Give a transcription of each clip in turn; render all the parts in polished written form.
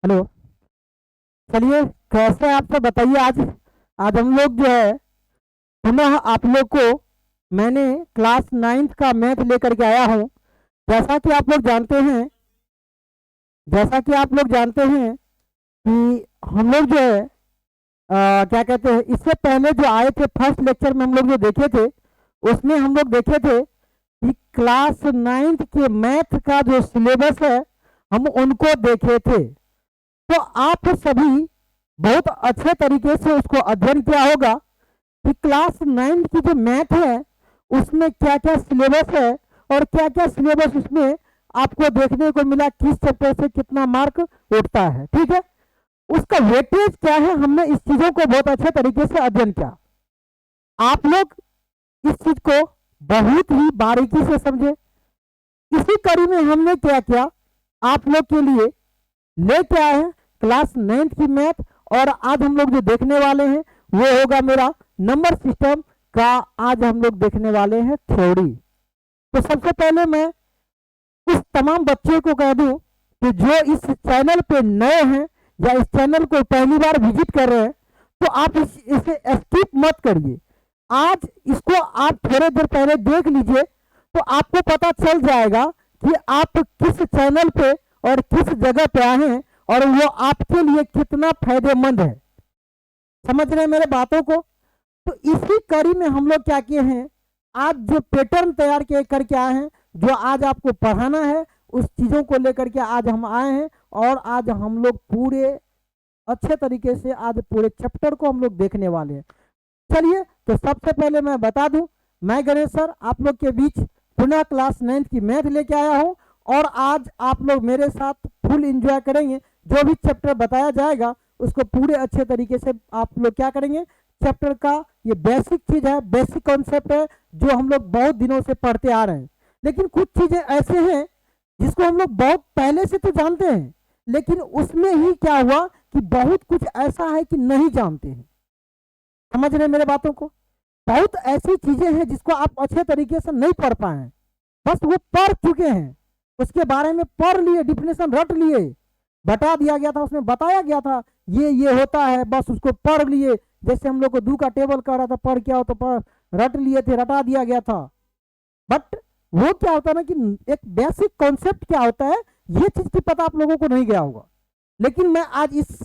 Hello. चलिए, कैसे आप सब बताइए। आज आज हम लोग जो है पुनः आप लोग को मैंने क्लास नाइन्थ का मैथ लेकर के आया हूँ। जैसा कि आप लोग जानते हैं जैसा कि आप लोग जानते हैं कि हम लोग जो है क्या कहते हैं, इससे पहले जो आए थे फर्स्ट लेक्चर में हम लोग जो देखे थे, उसमें हम लोग देखे थे कि क्लास नाइन्थ के मैथ का जो सिलेबस है हम उनको देखे थे। तो आप सभी बहुत अच्छे तरीके से उसको अध्ययन किया होगा कि क्लास नाइन्थ की जो मैथ है उसमें क्या क्या सिलेबस है और क्या क्या सिलेबस उसमें आपको देखने को मिला, किस चैप्टर से कितना मार्क उठता है। ठीक है, उसका वेटेज क्या है, हमने इस चीजों को बहुत अच्छे तरीके से अध्ययन किया। आप लोग इस चीज को बहुत ही बारीकी से समझे। इसी कड़ी में हमने क्या किया, आप लोग के लिए लेके आए हैं क्लास नाइन्थ की मैथ। और आज हम लोग जो देखने वाले हैं वो होगा मेरा नंबर सिस्टम का। आज हम लोग देखने वाले हैं थ्योरी। तो सबसे पहले मैं उस तमाम बच्चों को कह दूं कि जो इस चैनल पे नए हैं या इस चैनल को पहली बार विजिट कर रहे हैं, तो आप इसे स्किप मत करिए। आज इसको आप थोड़ी देर पहले देख लीजिए तो आपको पता चल जाएगा कि आप किस चैनल पे और किस जगह पे आए हैं और वो आपके लिए कितना फायदेमंद है। समझ रहे हैं मेरे बातों को? तो इसी कड़ी में हम लोग क्या किए हैं, आज जो पैटर्न तैयार करके आए हैं, जो आज आपको पढ़ाना है, उस चीजों को लेकर के आज हम आए हैं। और आज हम लोग पूरे अच्छे तरीके से आज पूरे चैप्टर को हम लोग देखने वाले हैं। चलिए, तो सबसे पहले मैं बता दूं, मैं गणेश सर आप लोग के बीच पुनः क्लास नाइन्थ की मैथ लेके आया हूं। और आज आप लोग मेरे साथ फुल एंजॉय करेंगे। जो भी चैप्टर बताया जाएगा उसको पूरे अच्छे तरीके से आप लोग क्या करेंगे, चैप्टर का ये बेसिक चीज है, बेसिक कॉन्सेप्ट है जो हम लोग बहुत दिनों से पढ़ते आ रहे हैं। लेकिन कुछ चीजें ऐसे हैं जिसको हम लोग बहुत पहले से तो जानते हैं, लेकिन उसमें ही क्या हुआ कि बहुत कुछ ऐसा है कि नहीं जानते हैं। समझ रहे हैं मेरे बातों को? बहुत ऐसी चीजें हैं जिसको आप अच्छे तरीके से नहीं पढ़ पाए हैं, बस वो पढ़ चुके हैं, उसके बारे में पढ़ लिए, डिफिनेशन रट लिए, बता दिया गया था, उसमें बताया गया था ये होता है, बस उसको पढ़ लिए। जैसे हम लोग को दू का टेबल कर रहा था, पढ़ क्या हो तो पढ़ रट लिए थे, रटा दिया गया था। बट वो क्या होता है ना कि एक बेसिक कॉन्सेप्ट क्या होता है, ये चीज की पता आप लोगों को नहीं गया होगा। लेकिन मैं आज इस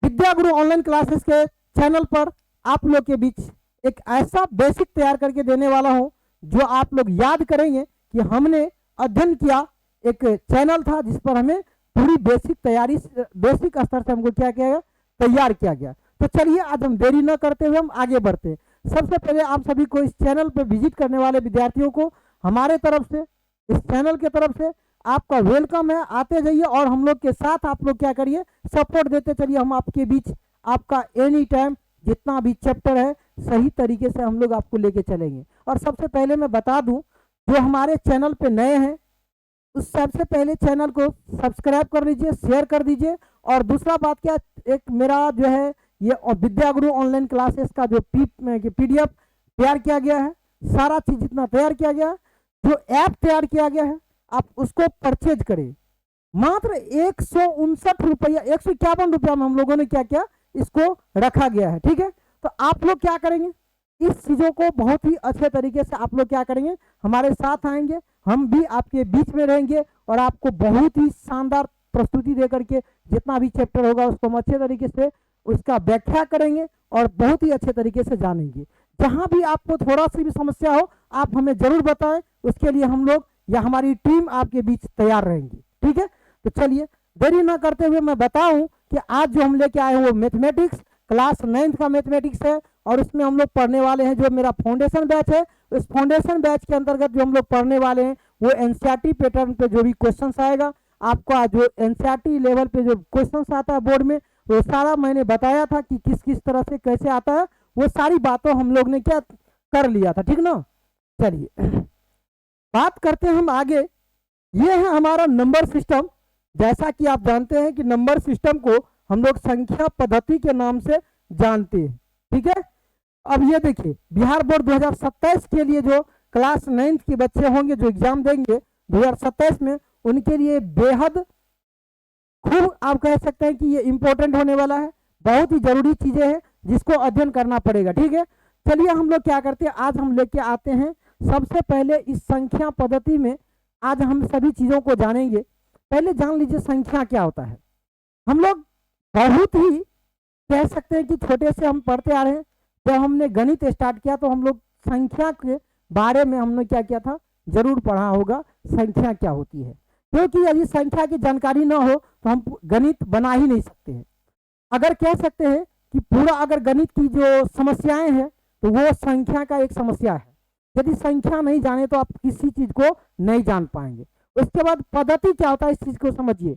विद्या गुरु ऑनलाइन क्लासेस के चैनल पर आप लोग के बीच एक ऐसा बेसिक तैयार करके देने वाला हूं जो आप लोग याद करेंगे कि हमने अध्ययन किया। एक चैनल था जिस पर हमें पूरी बेसिक तैयारी, बेसिक स्तर से हमको क्या किया गया, तैयार किया गया। तो चलिए, आज हम देरी न करते हुए हम आगे बढ़ते हैं। सबसे पहले आप सभी को इस चैनल पर विजिट करने वाले विद्यार्थियों को हमारे तरफ से, इस चैनल के तरफ से आपका वेलकम है। आते जाइए और हम लोग के साथ आप लोग क्या करिए, सपोर्ट देते चलिए। हम आपके बीच आपका एनी टाइम जितना भी चैप्टर है सही तरीके से हम लोग आपको लेके चलेंगे। और सबसे पहले मैं बता दूं, जो हमारे चैनल पे नए हैं उस सबसे पहले चैनल को सब्सक्राइब कर लीजिए, शेयर कर दीजिए। और दूसरा बात क्या, एक मेरा जो है ये विद्या गुरु ऑनलाइन क्लासेस का जो पीडीएफ तैयार किया गया है, सारा चीज जितना तैयार किया गया है, जो ऐप तैयार किया गया है, आप उसको परचेज करें। मात्र 159 रुपया, 151 रुपया में हम लोगों ने क्या किया, इसको रखा गया है। ठीक है, तो आप लोग क्या करेंगे, इस चीजों को बहुत ही अच्छे तरीके से आप लोग क्या करेंगे, हमारे साथ आएंगे, हम भी आपके बीच में रहेंगे और आपको बहुत ही शानदार प्रस्तुति देकर के जितना भी चैप्टर होगा उसको हम अच्छे तरीके से उसका व्याख्या करेंगे और बहुत ही अच्छे तरीके से जानेंगे। जहां भी आपको थोड़ा सी भी समस्या हो आप हमें जरूर बताएं, उसके लिए हम लोग या हमारी टीम आपके बीच तैयार रहेंगी। ठीक है, तो चलिए देरी ना करते हुए मैं बताऊं कि आज जो हम लेके आए हैं वो मैथमेटिक्स क्लास नाइन्थ का मैथमेटिक्स है। और उसमें हम लोग पढ़ने वाले हैं जो मेरा फाउंडेशन बैच है। उस फाउंडेशन बैच के अंतर्गत जो हम लोग पढ़ने वाले हैं वो एनसीईआरटी पैटर्न पे जो भी क्वेश्चंस आएगा, आपका जो एनसीईआरटी लेवल पे जो क्वेश्चंस आता है बोर्ड में, वो सारा मैंने बताया था कि किस किस तरह से कैसे आता है, वो सारी बातों हम लोग ने क्या कर लिया था। ठीक ना, चलिए बात करते हैं हम आगे। ये है हमारा नंबर सिस्टम। जैसा कि आप जानते हैं कि नंबर सिस्टम को हम लोग संख्या पद्धति के नाम से जानते हैं। ठीक है, अब ये देखिए, बिहार बोर्ड 2027 के लिए जो क्लास नाइन्थ के बच्चे होंगे जो एग्जाम देंगे 2027 में, उनके लिए बेहद खूब आप कह सकते हैं कि ये इंपॉर्टेंट होने वाला है, बहुत ही जरूरी चीजें हैं जिसको अध्ययन करना पड़ेगा। ठीक है, चलिए हम लोग क्या करते हैं, आज हम लेके आते हैं सबसे पहले इस संख्या पद्धति में आज हम सभी चीजों को जानेंगे। पहले जान लीजिए संख्या क्या होता है। हम लोग बहुत ही कह सकते हैं कि छोटे से हम पढ़ते आ रहे हैं। जब हमने गणित स्टार्ट किया तो हम लोग संख्या के बारे में हमने क्या किया था, जरूर पढ़ा होगा संख्या क्या होती है, क्योंकि यदि संख्या की जानकारी ना हो तो हम गणित बना ही नहीं सकते हैं। अगर कह सकते हैं कि पूरा अगर गणित की जो समस्याएं हैं तो वो संख्या का एक समस्या है। यदि संख्या नहीं जाने तो आप किसी चीज को नहीं जान पाएंगे। उसके बाद पद्धति क्या होता है, इस चीज को समझिए।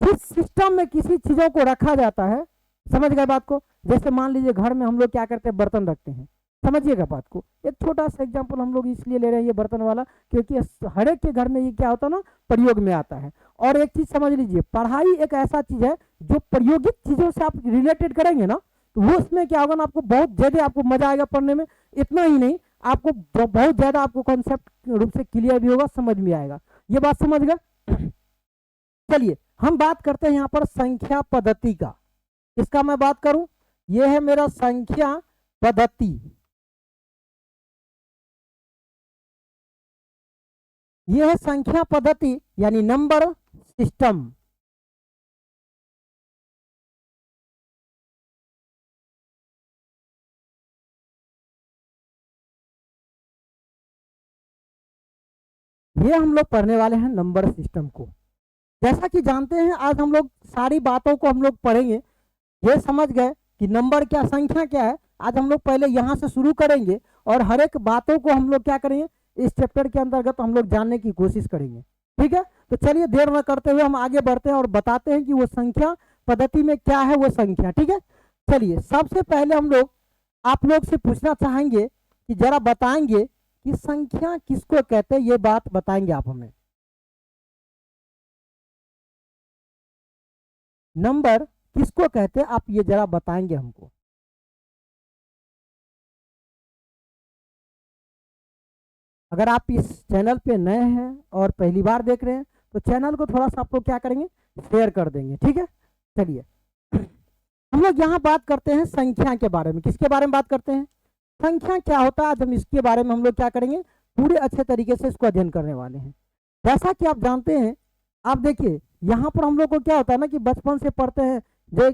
जिस सिस्टम में किसी चीजों को रखा जाता है, समझ गए बात को। जैसे मान लीजिए घर में हम लोग क्या करते हैं, बर्तन रखते हैं, समझिएगा बात को। एक छोटा सा एग्जांपल हम लोग इसलिए ले रहे हैं ये बर्तन वाला, क्योंकि हर एक के घर में ये क्या होता है ना, प्रयोग में आता है। और एक चीज समझ लीजिए, पढ़ाई एक ऐसा चीज है जो प्रायोगिक चीजों से आप रिलेटेड करेंगे ना, तो वो उसमें क्या होगा ना, आपको बहुत ज्यादा आपको मजा आएगा पढ़ने में। इतना ही नहीं, आपको बहुत ज्यादा आपको कॉन्सेप्ट रूप से क्लियर भी होगा, समझ में आएगा। ये बात समझ गए। चलिए हम बात करते हैं यहाँ पर संख्या पद्धति का। इसका मैं बात करूं, यह है मेरा संख्या पद्धति। यह है संख्या पद्धति यानी नंबर सिस्टम। ये हम लोग पढ़ने वाले हैं नंबर सिस्टम को। जैसा कि जानते हैं आज हम लोग सारी बातों को हम लोग पढ़ेंगे। ये समझ गए कि नंबर क्या, संख्या क्या है। आज हम लोग पहले यहाँ से शुरू करेंगे और हर एक बातों को हम लोग क्या करेंगे, इस चैप्टर के अंतर्गत हम लोग जानने की कोशिश करेंगे। ठीक है, तो चलिए देर न करते हुए हम आगे बढ़ते हैं और बताते हैं कि वो संख्या पद्धति में क्या है वो संख्या। ठीक है, चलिए सबसे पहले हम लोग आप लोग से पूछना चाहेंगे कि जरा बताएंगे कि संख्या किसको कहते हैं, ये बात बताएंगे आप हमें। नंबर किसको कहते हैं आप ये जरा बताएंगे हमको। अगर आप इस चैनल पे नए हैं और पहली बार देख रहे हैं तो चैनल को थोड़ा सा आप लोग क्या करेंगे, शेयर कर देंगे। ठीक है, चलिए हम लोग यहाँ बात करते हैं संख्या के बारे में। किसके बारे में बात करते हैं, संख्या क्या होता है। आज हम इसके बारे में हम लोग क्या करेंगे, पूरे अच्छे तरीके से इसको अध्ययन करने वाले हैं। जैसा कि आप जानते हैं, आप देखिए यहाँ पर हम लोग को क्या होता है ना कि बचपन से पढ़ते हैं जो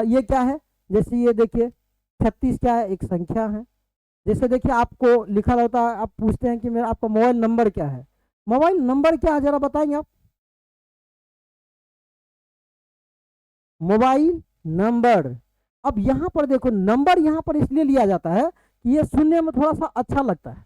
ये क्या है, जैसे ये देखिए 36 क्या है, एक संख्या है। जैसे देखिए आपको लिखा होता है, आप पूछते हैं कि मेरा आपका मोबाइल नंबर क्या है। मोबाइल नंबर क्या है जरा बताएंगे आप। Mobile number. अब यहाँ पर देखो नंबर यहाँ पर इसलिए लिया जाता है कि ये सुनने में थोड़ा सा अच्छा लगता है।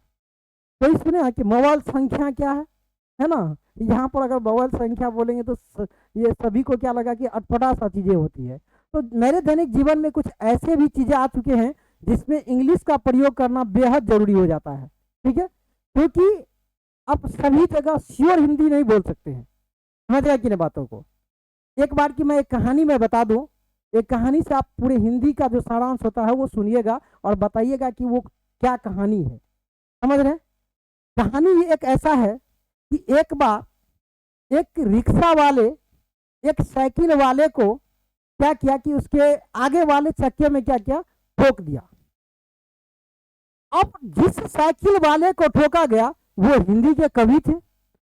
तो इस सुने कि मोबाइल संख्या क्या है ना। यहाँ पर अगर मोबाइल संख्या बोलेंगे तो ये सभी को क्या लगा कि अटपटा सा चीजें होती है। तो मेरे दैनिक जीवन में कुछ ऐसे भी चीजें आ चुके हैं जिसमें इंग्लिश का प्रयोग करना बेहद जरूरी हो जाता है। ठीक है, क्योंकि आप सभी जगह श्योर हिंदी नहीं बोल सकते हैं। समझ गया कि नहीं बातों को। एक बार की मैं एक कहानी में बता दूं, एक कहानी से आप पूरे हिंदी का जो सारांश होता है वो सुनिएगा और बताइएगा कि वो क्या कहानी है। समझ रहे हैं, कहानी एक ऐसा है कि एक बार एक रिक्शा वाले एक साइकिल वाले को क्या किया कि उसके आगे वाले चक्के में क्या किया, ठोक दिया। अब जिस साइकिल वाले को ठोका गया वो हिंदी के कवि थे,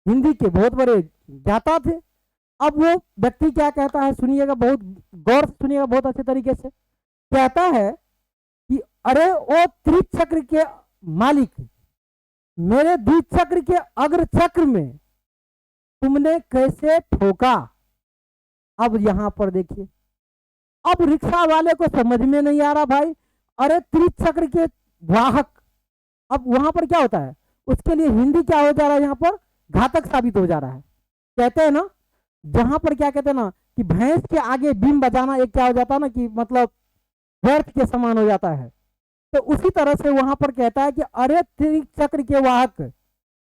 हिंदी के बहुत बड़े ज्ञाता थे। अब वो व्यक्ति क्या कहता है, सुनिएगा, बहुत गौर से सुनिएगा, बहुत अच्छे तरीके से। कहता है कि अरे ओ त्रिचक्र के मालिक, मेरे द्विचक्र के अग्र चक्र में तुमने कैसे ठोका। अब यहां पर देखिए, अब रिक्शा वाले को समझ में नहीं आ रहा भाई, अरे त्रिचक्र के वाहक। अब वहां पर क्या होता है, उसके लिए हिंदी क्या हो जा रहा है, यहाँ पर घातक साबित हो जा रहा है। कहते हैं ना, जहां पर क्या कहते हैं ना कि भैंस के आगे बीम बजाना एक क्या हो जाता है ना कि मतलब व्यर्थ के समान हो जाता है। तो उसी तरह से वहां पर कहता है कि अरे त्रिचक्र के वाहक,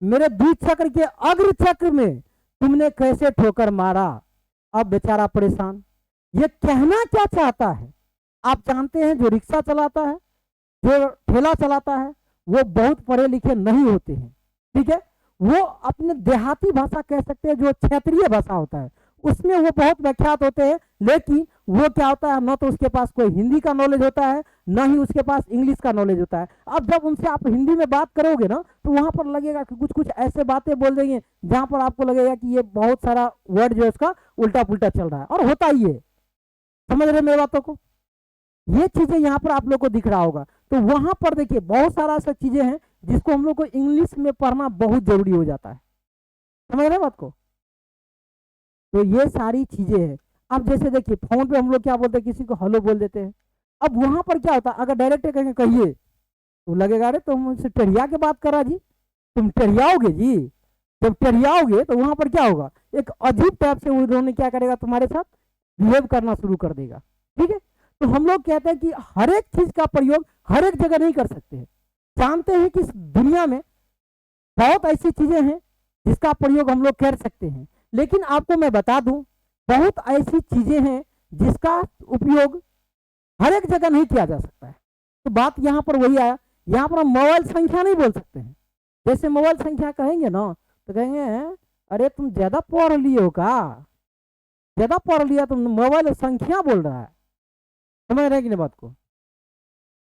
मेरे द्विचक्र के अग्र चक्र में तुमने कैसे ठोकर मारा। अब बेचारा परेशान, ये कहना क्या चाहता है। आप जानते हैं जो रिक्शा चलाता है, जो ठेला चलाता है, वो बहुत पढ़े लिखे नहीं होते हैं। ठीक है, वो अपने देहाती भाषा कह सकते हैं, जो क्षेत्रीय भाषा होता है उसमें वो बहुत व्याख्यात होते हैं, लेकिन वो क्या होता है, न तो उसके पास कोई हिंदी का नॉलेज होता है, न ही उसके पास इंग्लिश का नॉलेज होता है। अब जब उनसे आप हिंदी में बात करोगे ना, तो वहां पर लगेगा कि कुछ कुछ ऐसे बातें बोल देंगे जहां पर आपको लगेगा कि ये बहुत सारा वर्ड जो है उसका उल्टा पुल्टा चल रहा है, और होता ही है। समझ रहे मेरी बातों को? ये चीजें यहाँ पर आप लोग को दिख रहा होगा। तो वहां पर देखिए बहुत सारा ऐसा चीजें हैं जिसको हम लोग को इंग्लिश में पढ़ना बहुत जरूरी हो जाता है। समझ रहे बात को? तो ये सारी चीजें हैं। अब जैसे देखिए फोन पे हम लोग क्या बोलते हैं, किसी को हेलो बोल देते हैं। अब वहां पर क्या होता है, अगर डायरेक्ट कहेंगे कहिए, तो लगेगा अरे तुम मुझसे टेढ़िया के बात कर रहा जी, तुम टेढ़ियाओगे जी। जब टेढ़ियाओगे तो वहां पर क्या होगा, एक अजीब टाइप से उन्होंने क्या करेगा, तुम्हारे साथ बिहेव करना शुरू कर देगा। ठीक है? तो हम लोग कहते हैं कि हर एक चीज का प्रयोग हर एक जगह नहीं कर सकते हैं। जानते हैं कि इस दुनिया में बहुत ऐसी चीजें हैं जिसका प्रयोग हम लोग कर सकते हैं, लेकिन आपको मैं बता दूं बहुत ऐसी चीजें हैं जिसका उपयोग हर एक जगह नहीं किया जा सकता है। तो बात यहाँ पर वही आया, यहाँ पर हम मोबाइल संख्या नहीं बोल सकते हैं। जैसे मोबाइल संख्या कहेंगे ना, तो कहेंगे अरे तुम ज्यादा पढ़ लिए हो का, ज्यादा पढ़ लिया, तुम मोबाइल संख्या बोल रहा है। समझ रहे कि नहीं बात को?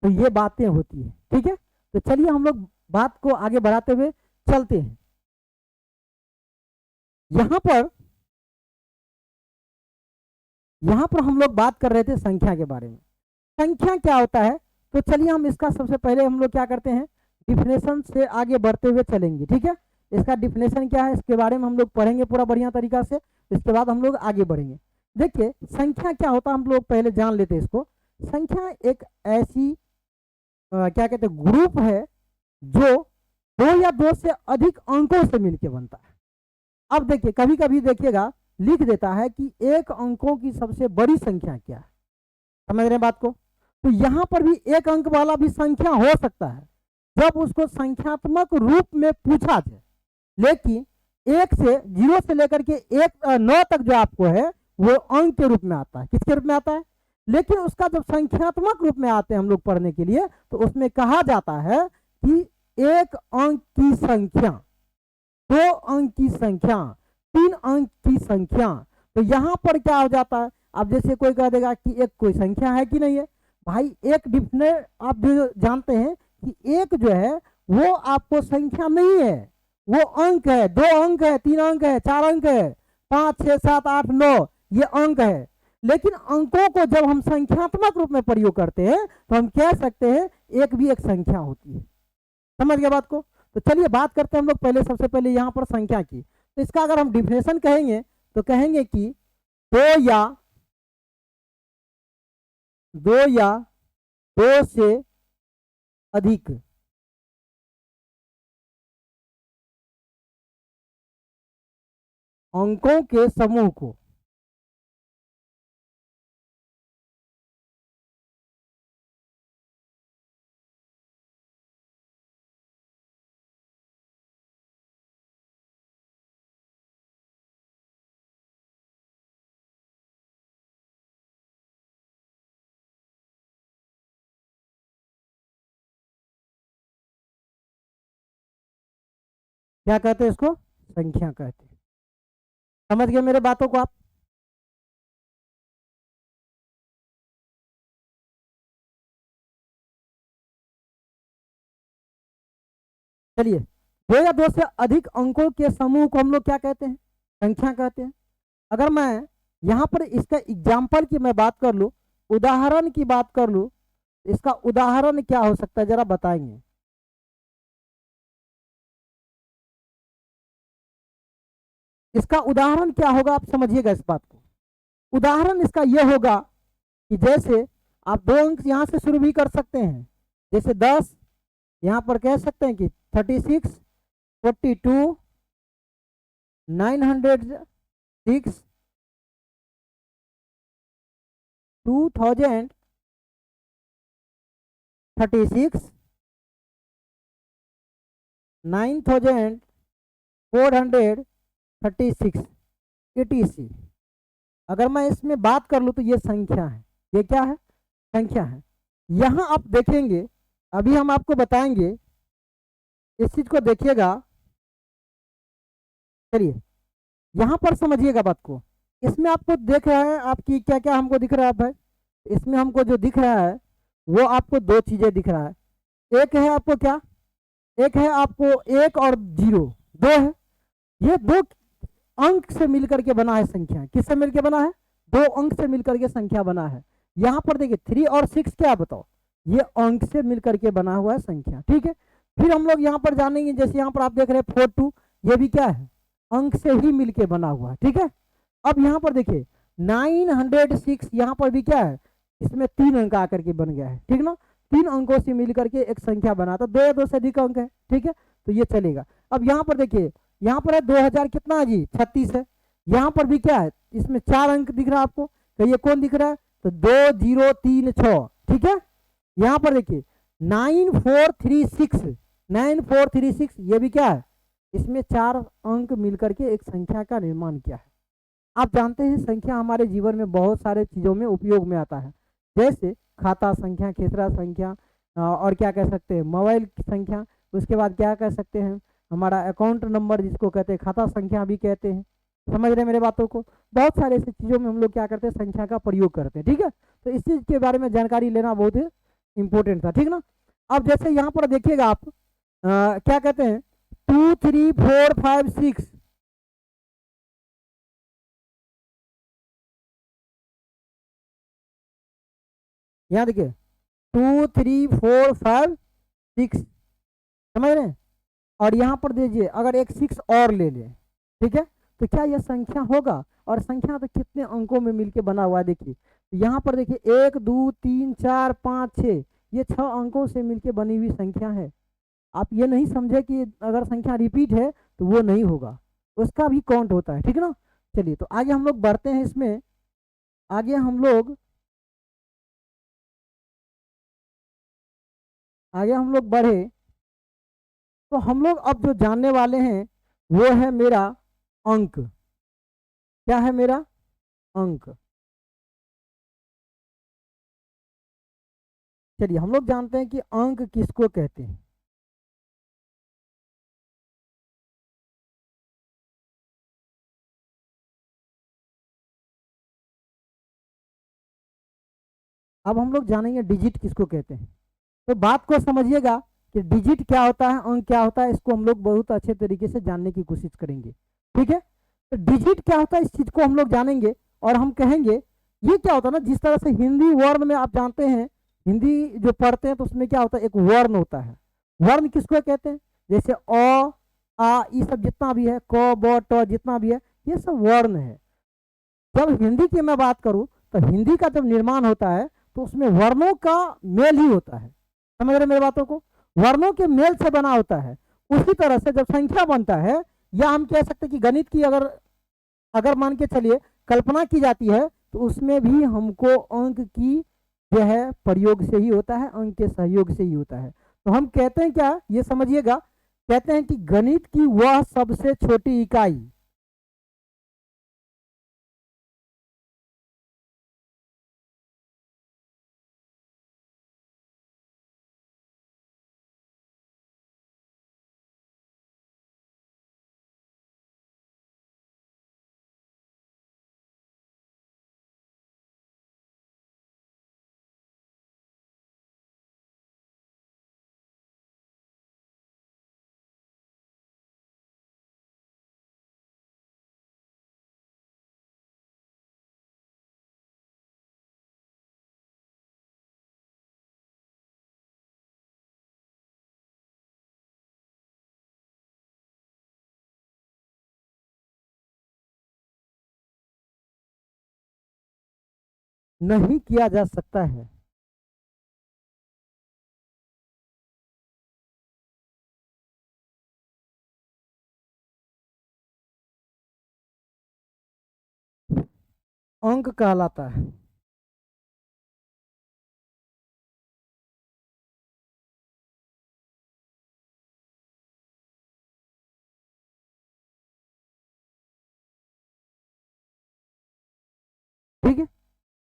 तो ये बातें होती है। ठीक है? तो चलिए हम लोग बात को आगे बढ़ाते हुए चलते हैं। यहां पर हम लोग बात कर रहे थे संख्या के बारे में। संख्या क्या होता है, तो चलिए हम इसका सबसे पहले हम लोग क्या करते हैं, डिफिनेशन से आगे बढ़ते हुए चलेंगे। ठीक है? इसका डिफिनेशन क्या है, इसके बारे में हम लोग पढ़ेंगे पूरा बढ़िया तरीका से, इसके बाद हम लोग आगे बढ़ेंगे। देखिए संख्या क्या होता है, हम लोग पहले जान लेते हैं इसको। संख्या एक ऐसी क्या कहते हैं ग्रुप है जो दो या दो से अधिक अंकों से मिलकर बनता है। अब देखिए कभी कभी देखिएगा लिख देता है कि एक अंकों की सबसे बड़ी संख्या क्या है। समझ रहे बात को? तो यहां पर भी एक अंक वाला भी संख्या हो सकता है जब उसको संख्यात्मक रूप में पूछा जाए, लेकिन एक से जीरो से लेकर के एक 9 तक जो आपको है वो अंक के रूप में आता है। किसके रूप में आता है? लेकिन उसका जब संख्यात्मक रूप में आते हैं हम लोग पढ़ने के लिए, तो उसमें कहा जाता है कि एक अंक की संख्या, 2 अंक की संख्या, 3 अंक की संख्या। तो यहां पर क्या हो जाता है, अब जैसे कोई कह देगा कि एक कोई संख्या है कि नहीं है, भाई एक डिफिनेट आप जो जानते हैं कि एक जो है वो आपको संख्या नहीं है, वो अंक है। 2 अंक है, 3 अंक है, 4 अंक है, 5 6 7 8 9 ये अंक है। लेकिन अंकों को जब हम संख्यात्मक रूप में प्रयोग करते हैं तो हम कह सकते हैं एक भी एक संख्या होती है। समझ गए बात को? तो चलिए बात करते हैं हम लोग पहले, सबसे पहले यहां पर संख्या की। तो इसका अगर हम डिफिनेशन कहेंगे तो कहेंगे कि दो या दो से अधिक अंकों के समूह को क्या कहते हैं? इसको संख्या कहते हैं। समझ गए मेरे बातों को आप? चलिए, 2 या 2 से अधिक अंकों के समूह को हम लोग क्या कहते हैं? संख्या कहते हैं। अगर मैं यहां पर इसका एग्जाम्पल की मैं बात कर लूं, उदाहरण की बात कर लूं, इसका उदाहरण क्या हो सकता है जरा बताएंगे? इसका उदाहरण क्या होगा, आप समझिएगा इस बात को। उदाहरण इसका यह होगा कि जैसे आप 2 अंक यहां से शुरू भी कर सकते हैं, जैसे 10, यहां पर कह सकते हैं कि 36, 42, 906, 2036, 9436 etc। अगर मैं इसमें बात कर लूं तो ये संख्या है। ये क्या है? संख्या है। यहां आप देखेंगे, अभी हम आपको बताएंगे, इस चीज को देखिएगा। चलिए यहां पर समझिएगा बात को। इसमें आपको देख रहा है आपकी क्या क्या हमको दिख रहा है भाई, इसमें हमको जो दिख रहा है वो आपको दो चीजें दिख रहा है। एक है आपको क्या, एक है आपको एक और जीरो, दो है, ये दो अंक से मिलकर के बना है संख्या। किससे मिलकर बना है, दो अंक से मिलकर के संख्या बना है। यहाँ पर देखिए 3 और 6 क्या बताओ, ये अंक से मिलकर के बना हुआ है संख्या, ठीक है। फिर हम लोग यहाँ पर जानेंगे, जैसे यहाँ पर आप देख रहे हैं 4 2, ये भी क्या है, अंक से ही मिलके बना हुआ है, ठीक है। अब यहाँ पर देखिए 906, यहाँ पर भी क्या है, इसमें 3 अंक आकर के बन गया है, ठीक ना। 3 अंकों से मिलकर के एक संख्या बना, तो 2 या 2 से अधिक अंक है, ठीक है, तो ये चलेगा। अब यहाँ पर देखिए, यहाँ पर है 2000 कितना है जी, 36 है। यहाँ पर भी क्या है, इसमें 4 अंक दिख रहा है आपको, तो ये कौन दिख रहा है, तो 2036, ठीक है। यहाँ पर देखिए 9436, 9436, ये भी क्या है, इसमें 4 अंक मिलकर के एक संख्या का निर्माण किया है। आप जानते हैं संख्या हमारे जीवन में बहुत सारे चीज़ों में उपयोग में आता है, जैसे खाता संख्या, खेसरा संख्या, और क्या कह सकते हैं मोबाइल संख्या, उसके बाद क्या कह सकते हैं हमारा अकाउंट नंबर जिसको कहते हैं खाता संख्या भी कहते हैं। समझ रहे हैं मेरे बातों को, बहुत सारे ऐसी चीज़ों में हम लोग क्या करते हैं, संख्या का प्रयोग करते हैं, ठीक है। तो इस चीज़ के बारे में जानकारी लेना बहुत ही इंपॉर्टेंट था, ठीक ना। अब जैसे यहाँ पर देखिएगा आप क्या कहते हैं 2 3 4 5 6, यहाँ देखिए 2 3 4 5 6, समझ रहे हैं। और यहाँ पर दीजिए अगर एक 6 और ले लें, ठीक है, तो क्या यह संख्या होगा, और संख्या तो कितने अंकों में मिलके बना हुआ है, देखिए यहाँ पर देखिए 1 2 3 4 5 6, ये 6 अंकों से मिलके बनी हुई संख्या है। आप ये नहीं समझे कि अगर संख्या रिपीट है तो वो नहीं होगा, उसका भी काउंट होता है, ठीक है ना। चलिए तो आगे हम लोग बढ़ते हैं, इसमें आगे हम लोग बढ़े, तो हम लोग अब जो जानने वाले हैं वो है मेरा अंक। क्या है मेरा अंक, चलिए हम लोग जानते हैं कि अंक किसको कहते हैं। अब हम लोग जानेंगे डिजिट किसको कहते हैं। तो बात को समझिएगा कि डिजिट क्या होता है, अंक क्या होता है, इसको हम लोग बहुत अच्छे तरीके से जानने की कोशिश करेंगे, ठीक है। तो डिजिट क्या होता है इस चीज को हम लोग जानेंगे, और हम कहेंगे ये क्या होता है ना, जिस तरह से हिंदी वर्ण में आप जानते हैं, हिंदी जो पढ़ते हैं तो उसमें क्या होता है, एक वर्ण होता है। वर्ण किसको कहते हैं, जैसे अ आ ये सब जितना भी है, क ब ट जितना भी है, ये सब वर्ण है। जब हिंदी की मैं बात करूं तो हिंदी का जब निर्माण होता है तो उसमें वर्णों का मेल ही होता है। समझ रहे मेरी बातों को, वर्णों के मेल से बना होता है। उसी तरह से जब संख्या बनता है, या हम कह सकते हैं कि गणित की अगर अगर मान के चलिए कल्पना की जाती है, तो उसमें भी हमको अंक की जो है प्रयोग से ही होता है, अंक के सहयोग से ही होता है। तो हम कहते हैं क्या, ये समझिएगा, कहते हैं कि गणित की वह सबसे छोटी इकाई, नहीं किया जा सकता है। अंक कहलाता है। ठीक है,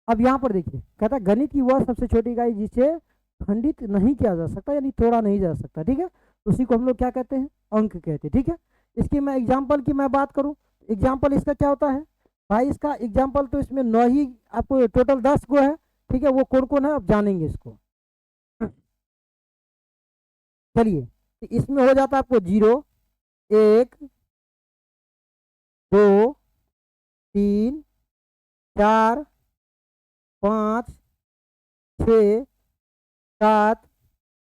अब यहाँ पर देखिए कहता है गणित की वह सबसे छोटी इकाई जिसे खंडित नहीं किया जा सकता, यानी तोड़ा नहीं जा सकता, ठीक है, तो उसी को हम लोग क्या कहते हैं, अंक कहते हैं, ठीक है। इसकी मैं एग्जाम्पल की मैं बात करूँ, एग्जाम्पल इसका क्या होता है, भाई इसका एग्जाम्पल तो इसमें 9 ही, आपको टोटल 10 गो है, ठीक है, वो कौन कौन है आप जानेंगे इसको। चलिए, तो इसमें हो जाता है आपको 0, 1, 2, 3, 4, 5, 6, 7,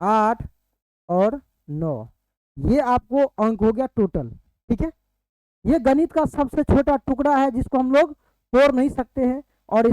8 और 9। ये आपको अंक हो गया टोटल, ठीक है। ये गणित का सबसे छोटा टुकड़ा है जिसको हम लोग तोड़ नहीं सकते हैं, और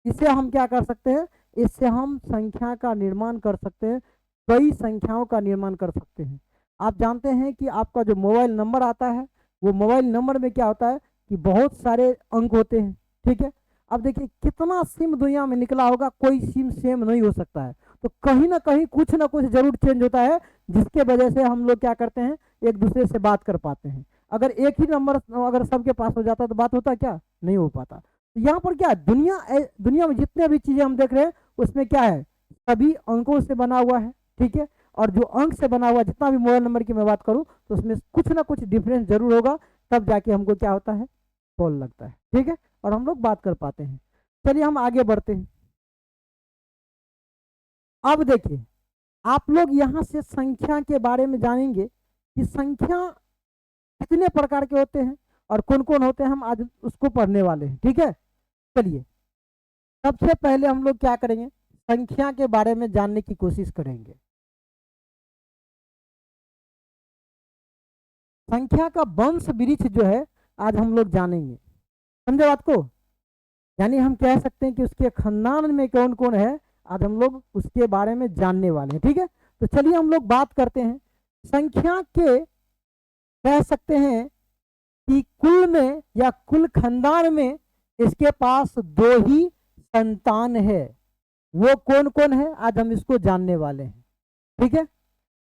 इसे हम क्या कर सकते हैं, इससे हम संख्या का निर्माण कर सकते हैं, कई संख्याओं का निर्माण कर सकते हैं। आप जानते हैं कि आपका जो मोबाइल नंबर आता है, वो मोबाइल नंबर में क्या होता है कि बहुत सारे अंक होते हैं, ठीक है। अब देखिए कितना सिम दुनिया में निकला होगा, कोई सिम सेम नहीं हो सकता है, तो कहीं ना कुछ जरूर चेंज होता है, जिसके वजह से हम लोग क्या करते हैं, एक दूसरे से बात कर पाते हैं। अगर एक ही नंबर अगर सबके पास हो जाता तो बात होता क्या, नहीं हो पाता। तो यहाँ पर क्या है, दुनिया में जितने भी चीजें हम देख रहे हैं उसमें क्या है, सभी अंकों से बना हुआ है, ठीक है। और जो अंक से बना हुआ जितना भी मोबाइल नंबर की मैं बात करूं तो उसमें कुछ ना कुछ डिफरेंस जरूर होगा, तब जाके हमको क्या होता है, कॉल लगता है, ठीक है, और हम लोग बात कर पाते हैं। चलिए हम आगे बढ़ते हैं। अब देखिए, आप लोग यहाँ से संख्या के बारे में जानेंगे कि संख्या कितने प्रकार के होते हैं और कौन कौन होते हैं, हम आज उसको पढ़ने वाले हैं, ठीक है। चलिए, सबसे पहले हम लोग क्या करेंगे, संख्या के बारे में जानने की कोशिश करेंगे। संख्या का वंश वृक्ष जो है आज हम लोग जानेंगे, समझे बात को। यानी हम कह सकते हैं कि उसके खानदान में कौन कौन है, आज हम लोग उसके बारे में जानने वाले हैं, ठीक है। तो चलिए हम लोग बात करते हैं संख्या के, कह सकते हैं कि कुल में या कुल खानदान में इसके पास दो ही संतान है। वो कौन कौन है आज हम इसको जानने वाले हैं, ठीक है।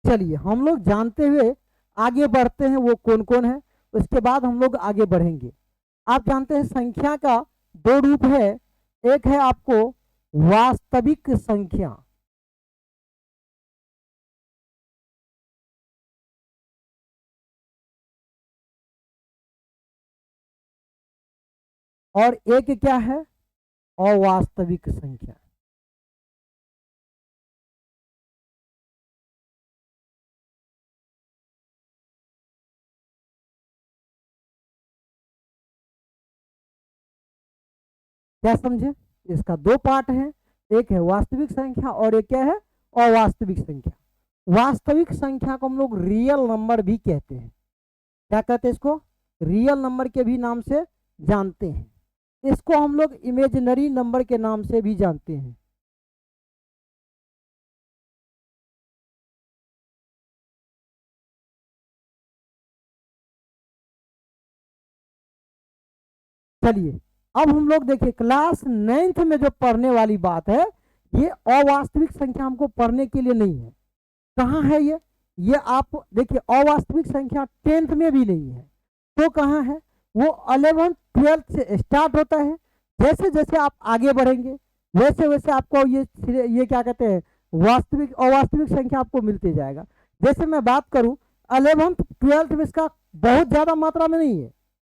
चलिए हम लोग जानते हुए आगे बढ़ते हैं वो कौन कौन है, उसके बाद हम लोग आगे बढ़ेंगे। आप जानते हैं संख्या का दो रूप है, एक है आपको वास्तविक संख्या, और एक क्या है, अवास्तविक संख्या। क्या समझे, इसका दो पार्ट है, एक है वास्तविक संख्या और एक क्या है, अवास्तविक संख्या। वास्तविक संख्या को हम लोग रियल नंबर भी कहते हैं, क्या कहते हैं इसको, रियल नंबर के भी नाम से जानते हैं। इसको हम लोग इमेजिनरी नंबर के नाम से भी जानते हैं। चलिए, अब हम लोग देखिए क्लास 9th में जो पढ़ने वाली बात है, ये अवास्तविक संख्या हमको पढ़ने के लिए नहीं है। कहाँ है ये आप देखिए, अवास्तविक संख्या 10th में भी नहीं है, तो कहाँ है, वो 11th 12th से स्टार्ट होता है। जैसे जैसे आप आगे बढ़ेंगे वैसे वैसे आपको ये क्या कहते हैं, वास्तविक अवास्तविक संख्या आपको मिलते जाएगा। जैसे मैं बात करूं 11th 12th में इसका बहुत ज्यादा मात्रा में नहीं है,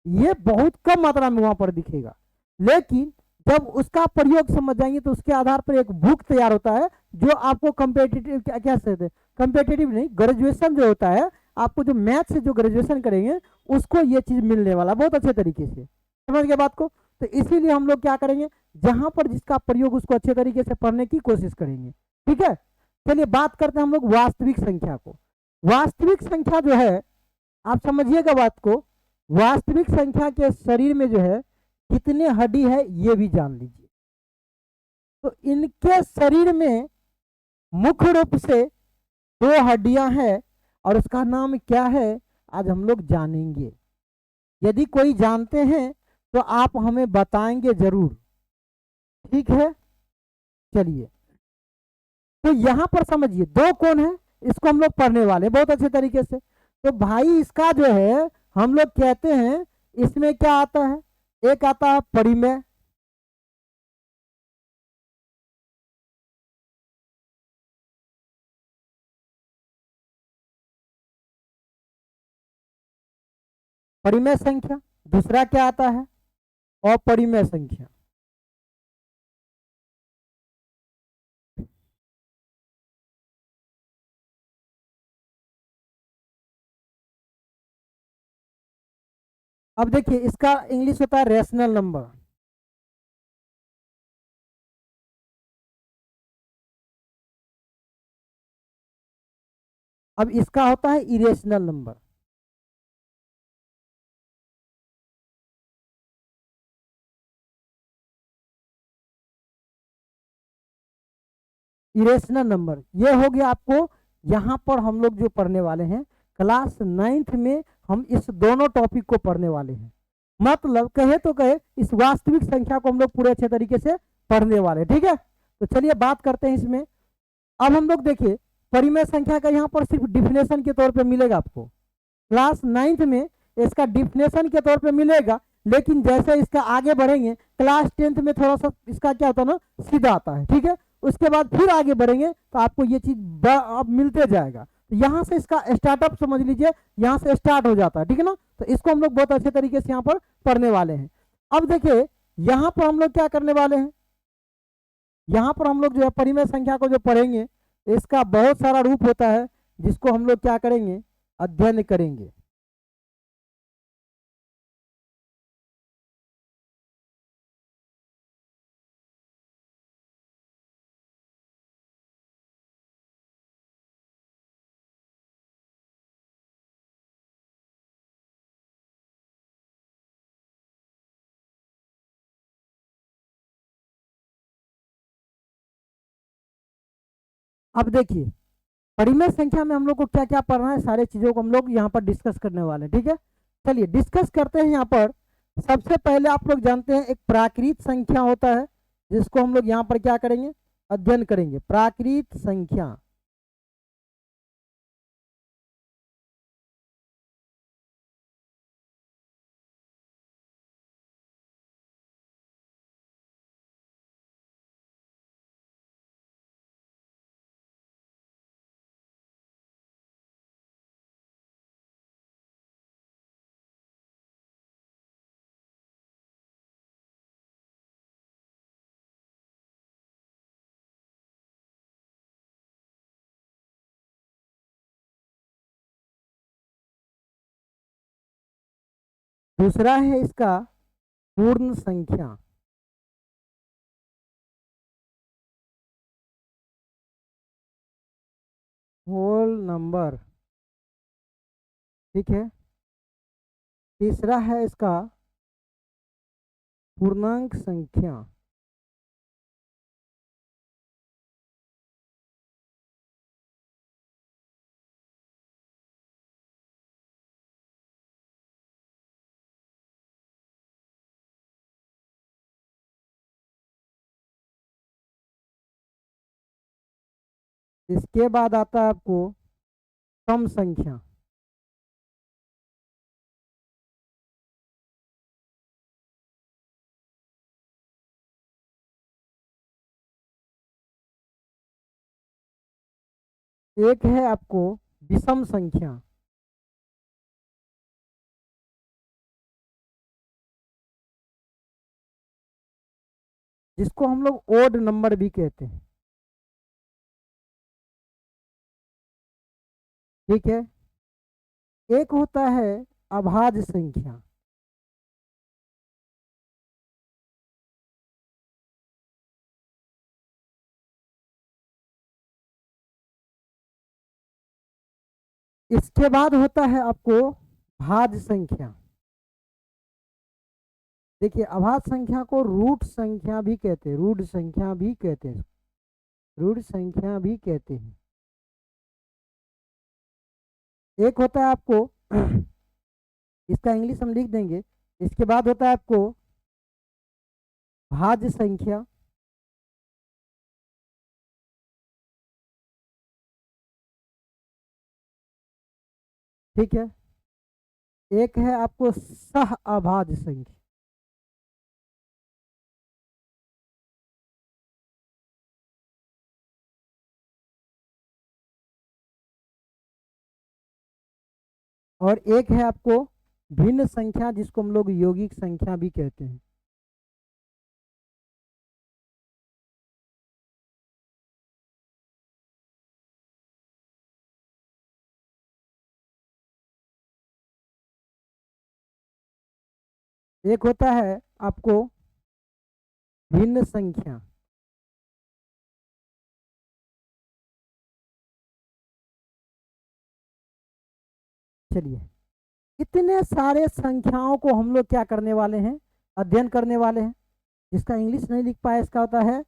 ये बहुत कम मात्रा में वहां पर दिखेगा, लेकिन जब उसका प्रयोग समझ जाएंगे तो उसके आधार पर एक बुक तैयार होता है जो आपको कंपेटिटिव क्या क्या कहते हैं, कंपेटिटिव नहीं, ग्रेजुएशन जो होता है, आपको जो मैथ से जो ग्रेजुएशन करेंगे उसको ये चीज मिलने वाला बहुत अच्छे तरीके से, समझ गए बात को। तो इसीलिए हम लोग क्या करेंगे, जहां पर जिसका प्रयोग उसको अच्छे तरीके से पढ़ने की कोशिश करेंगे, ठीक है। चलिए बात करते हैं हम लोग वास्तविक संख्या को। वास्तविक संख्या जो है, आप समझिएगा बात को, वास्तविक संख्या के शरीर में जो है कितने हड्डी है ये भी जान लीजिए। तो इनके शरीर में मुख्य रूप से दो हड्डियां हैं, और उसका नाम क्या है आज हम लोग जानेंगे। यदि कोई जानते हैं तो आप हमें बताएंगे जरूर, ठीक है। चलिए, तो यहां पर समझिए दो कौन है, इसको हम लोग पढ़ने वाले बहुत अच्छे तरीके से। तो भाई इसका जो है हम लोग कहते हैं, इसमें क्या आता है, एक आता है परिमेय, परिमेय संख्या। दूसरा क्या आता है, अपरिमेय संख्या। अब देखिए इसका इंग्लिश होता है रेशनल नंबर। अब इसका होता है इरेशनल नंबर। इरेशनल नंबर ये हो गया आपको। यहाँ पर हम लोग जो पढ़ने वाले हैं क्लास 9th में, हम इस दोनों टॉपिक को पढ़ने वाले हैं। मतलब कहे तो कहे इस वास्तविक संख्या को हम लोग पूरे अच्छे तरीके से पढ़ने वाले हैं। ठीक है, तो चलिए बात करते हैं इसमें। अब हम लोग देखिए परिमेय संख्या का यहाँ पर सिर्फ डिफिनेशन के तौर पे मिलेगा आपको क्लास 9th में, इसका डिफिनेशन के तौर पे मिलेगा। लेकिन जैसे इसका आगे बढ़ेंगे क्लास 10th में थोड़ा सा इसका क्या होता है ना, सीधा आता है। ठीक है, उसके बाद फिर आगे बढ़ेंगे तो आपको ये चीज अब मिलते जाएगा। तो यहाँ से इसका स्टार्टअप समझ लीजिए, यहाँ से स्टार्ट हो जाता है। ठीक है ना, तो इसको हम लोग बहुत अच्छे तरीके से यहाँ पर पढ़ने वाले हैं। अब देखिए यहाँ पर हम लोग क्या करने वाले हैं, यहाँ पर हम लोग जो है परिमेय संख्या को जो पढ़ेंगे, इसका बहुत सारा रूप होता है जिसको हम लोग क्या करेंगे, अध्ययन करेंगे। अब देखिए परिमेय संख्या में हम लोग को क्या क्या पढ़ना है, सारे चीजों को हम लोग यहाँ पर डिस्कस करने वाले हैं। ठीक है, चलिए डिस्कस करते हैं। यहाँ पर सबसे पहले आप लोग जानते हैं एक प्राकृत संख्या होता है, जिसको हम लोग यहाँ पर क्या करेंगे, अध्ययन करेंगे, प्राकृत संख्या। दूसरा है इसका पूर्ण संख्या। Whole number. ठीक है, तीसरा है इसका पूर्णांक संख्या। इसके बाद आता है आपको सम संख्या। एक है आपको विषम संख्या। जिसको हम लोग ओड नंबर भी कहते हैं। ठीक है, एक होता है अभाज्य संख्या। इसके बाद होता है आपको भाज्य संख्या। देखिए अभाज्य संख्या को रूट संख्या भी कहते हैं, रूट संख्या भी कहते हैं, रूट संख्या भी कहते हैं। एक होता है आपको इसका इंग्लिश हम लिख देंगे। इसके बाद होता है आपको भाज्य संख्या। ठीक है, एक है आपको सह अभाज्य संख्या। और एक है आपको भिन्न संख्या, जिसको हम लोग यौगिक संख्या भी कहते हैं। एक होता है आपको भिन्न संख्या। चलिए, इतने सारे संख्याओं को हम लोग क्या करने वाले हैं, अध्ययन करने वाले हैं। जिसका इंग्लिश नहीं लिख पाए, इसका होता है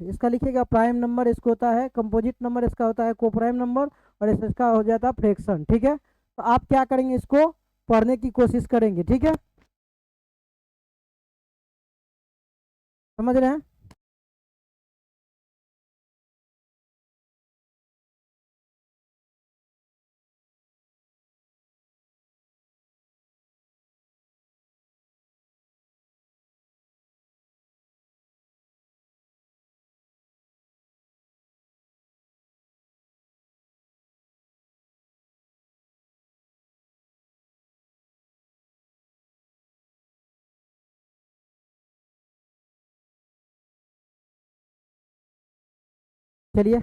इसका लिखिएगा प्राइम नंबर, इसको होता है कंपोजिट नंबर, इसका होता है कोप्राइम नंबर, और इसका हो जाता है फ्रैक्शन। ठीक है, तो आप क्या करेंगे, इसको पढ़ने की कोशिश करेंगे। ठीक है, समझ रहे हैं। चलिए,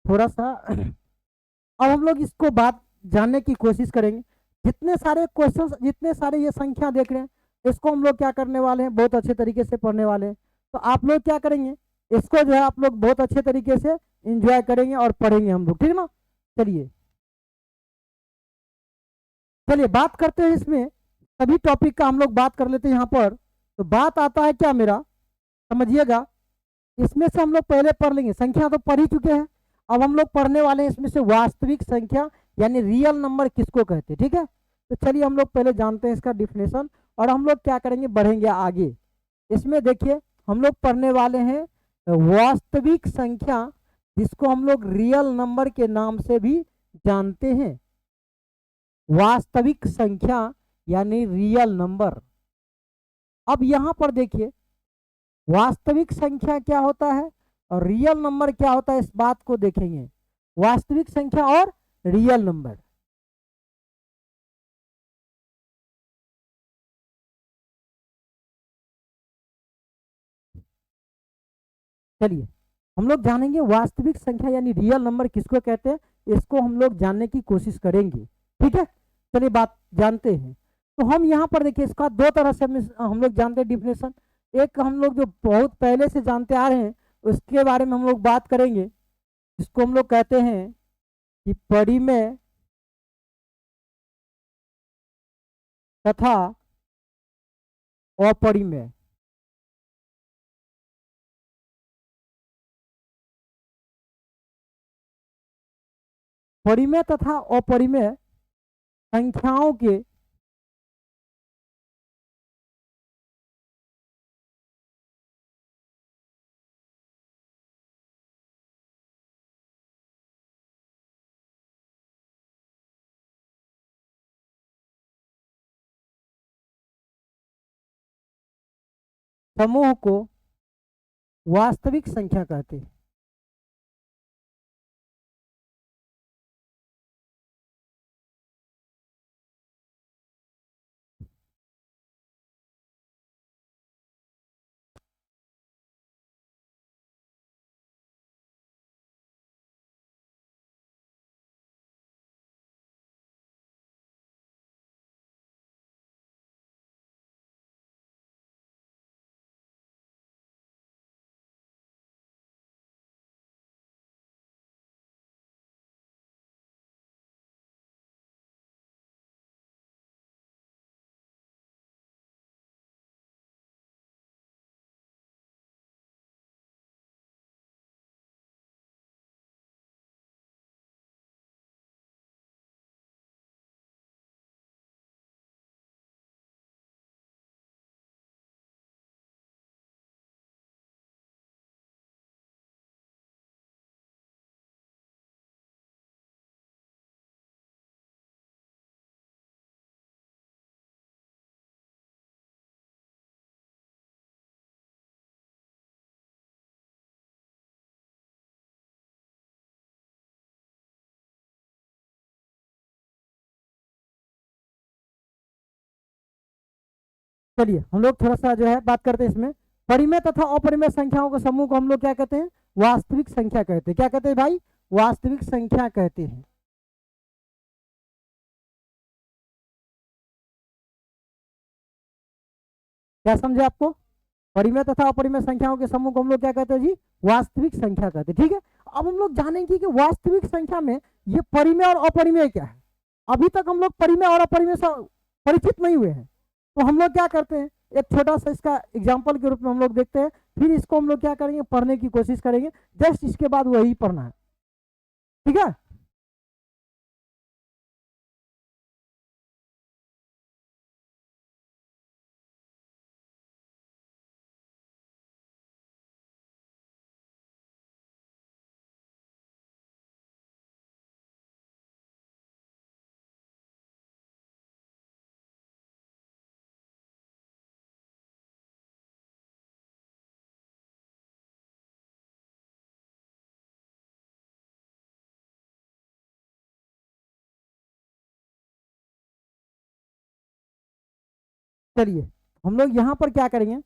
थोड़ा सा अब हम लोग इसको बात जानने की कोशिश करेंगे। जितने सारे क्वेश्चंस, जितने सारे ये संख्या देख रहे हैं, इसको हम लोग क्या करने वाले हैं, बहुत अच्छे तरीके से पढ़ने वाले हैं। तो आप लोग क्या करेंगे, इसको जो है आप लोग बहुत अच्छे तरीके से इंजॉय करेंगे और पढ़ेंगे हम लोग, ठीक है ना। चलिए चलिए बात करते हैं इसमें, सभी टॉपिक का हम लोग बात कर लेते हैं यहाँ पर। तो बात आता है क्या मेरा, समझिएगा, इसमें से हम लोग पहले पढ़ लेंगे, संख्या तो पढ़ ही चुके हैं। अब हम लोग पढ़ने वाले हैं इसमें से वास्तविक संख्या यानी रियल नंबर किसको कहते हैं। ठीक है, तो चलिए हम लोग पहले जानते हैं इसका डिफिनेशन, और हम लोग क्या करेंगे, बढ़ेंगे आगे। इसमें देखिए हम लोग पढ़ने वाले हैं वास्तविक संख्या, जिसको हम लोग रियल नंबर के नाम से भी जानते हैं। वास्तविक संख्या यानी रियल नंबर। अब यहां पर देखिए, वास्तविक संख्या क्या होता है और रियल नंबर क्या होता है, इस बात को देखेंगे। वास्तविक संख्या और रियल नंबर। चलिए हम लोग जानेंगे वास्तविक संख्या यानी रियल नंबर किसको कहते हैं, इसको हम लोग जानने की कोशिश करेंगे। ठीक है, चलिए बात जानते हैं। तो हम यहाँ पर देखिए, इसका दो तरह से हम लोग जानते हैं डिफिनेशन। एक हम लोग जो बहुत पहले से जानते आ रहे हैं, उसके बारे में हम लोग बात करेंगे, जिसको हम लोग कहते हैं कि परिमेय तथा अपरिमेय। परिमेय तथा अपरिमेय संख्याओं के समूह को वास्तविक संख्या कहते हैं। चलिए हम लोग थोड़ा सा जो है बात करते हैं इसमें। परिमेय तथा अपरिमेय संख्याओं के समूह को हम लोग क्या कहते हैं, वास्तविक संख्या कहते हैं। क्या कहते हैं भाई, वास्तविक संख्या कहते हैं। क्या समझे आपको? परिमेय तथा अपरिमेय संख्याओं के समूह को हम लोग क्या कहते हैं जी? वास्तविक संख्या कहते हैं। ठीक है, अब हम लोग जानेंगे कि वास्तविक संख्या में ये परिमेय और अपरिमेय क्या है। अभी तक हम लोग परिमेय और अपरिमेय से परिचित नहीं हुए हैं, तो हम लोग क्या करते हैं, एक छोटा सा इसका एग्जाम्पल के रूप में हम लोग देखते हैं, फिर इसको हम लोग क्या करेंगे, पढ़ने की कोशिश करेंगे। जस्ट इसके बाद वही पढ़ना है, ठीक है। चलिए हम लोग यहाँ पर क्या करेंगे,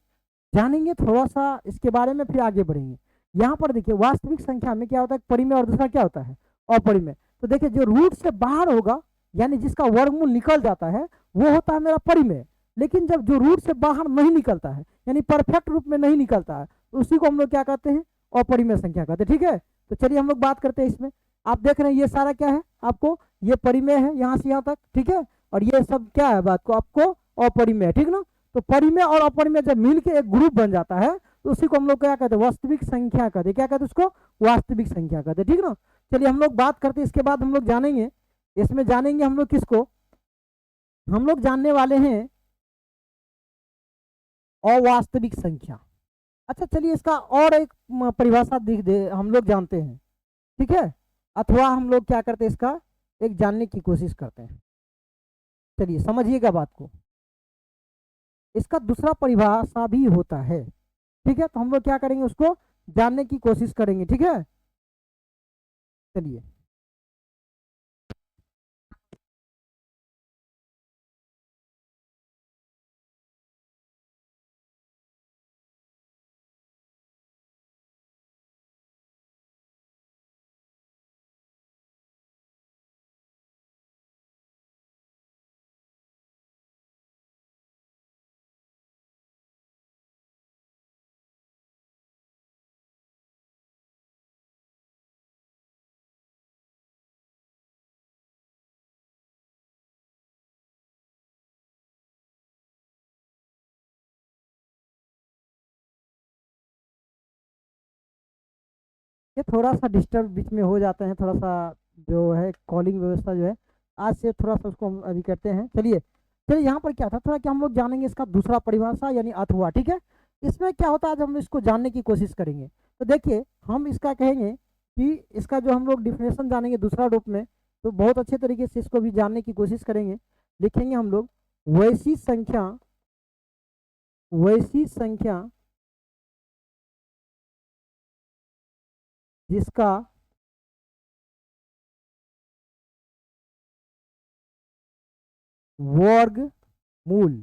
जानेंगे थोड़ा सा इसके बारे में, फिर आगे बढ़ेंगे। यहाँ पर देखिए वास्तविक संख्या में क्या होता है, परिमेय और दूसरा क्या होता है, अपरिमेय। तो देखिए जो रूट से बाहर होगा, यानी जिसका वर्गमूल निकल जाता है, वो होता है मेरा परिमेय। लेकिन जब जो रूट से बाहर नहीं निकलता है, यानी परफेक्ट रूप में नहीं निकलता है, तो उसी को हम लोग क्या कहते हैं, अपरिमेय संख्या कहते हैं। ठीक है, तो चलिए हम लोग बात करते हैं इसमें। आप देख रहे हैं ये सारा क्या है आपको, ये परिमेय है यहाँ से यहाँ तक, ठीक है, और ये सब क्या है बात को आपको अपरिमेय, ठीक ना। तो परिमेय और अपरिमेय जब मिलकर एक ग्रुप बन जाता है, तो उसी को हम लोग क्या कहते हैं, वास्तविक संख्या कहते हैं। क्या कहते हैं उसको, वास्तविक संख्या कहते हैं, ठीक ना। चलिए हम लोग बात करते हैं, इसके बाद हम लोग जानेंगे, इसमें जानेंगे हम लोग किसको, हम लोग जानने वाले हैं अवास्तविक संख्या। अच्छा चलिए इसका और एक परिभाषा दिख दे, हम लोग जानते हैं, ठीक है, अथवा हम लोग क्या करते हैं, इसका एक जानने की कोशिश करते हैं। चलिए समझिएगा बात को, इसका दूसरा परिभाषा भी होता है, ठीक है। तो हम लोग क्या करेंगे, उसको जानने की कोशिश करेंगे, ठीक है। चलिए ये थोड़ा सा डिस्टर्ब बीच में हो जाते हैं, थोड़ा सा जो है कॉलिंग व्यवस्था जो है, आज से थोड़ा सा उसको हम अभी करते हैं। चलिए चलिए यहाँ पर क्या था, थोड़ा क्या हम लोग जानेंगे इसका दूसरा परिभाषा यानी अथवा, ठीक है। इसमें क्या होता है, आज हम इसको जानने की कोशिश करेंगे। तो देखिए हम इसका कहेंगे कि इसका जो हम लोग डिफिनेशन जानेंगे दूसरा रूप में, तो बहुत अच्छे तरीके से इसको भी जानने की कोशिश करेंगे। लिखेंगे हम लोग, वैसी संख्या, वैसी संख्या जिसका वर्गमूल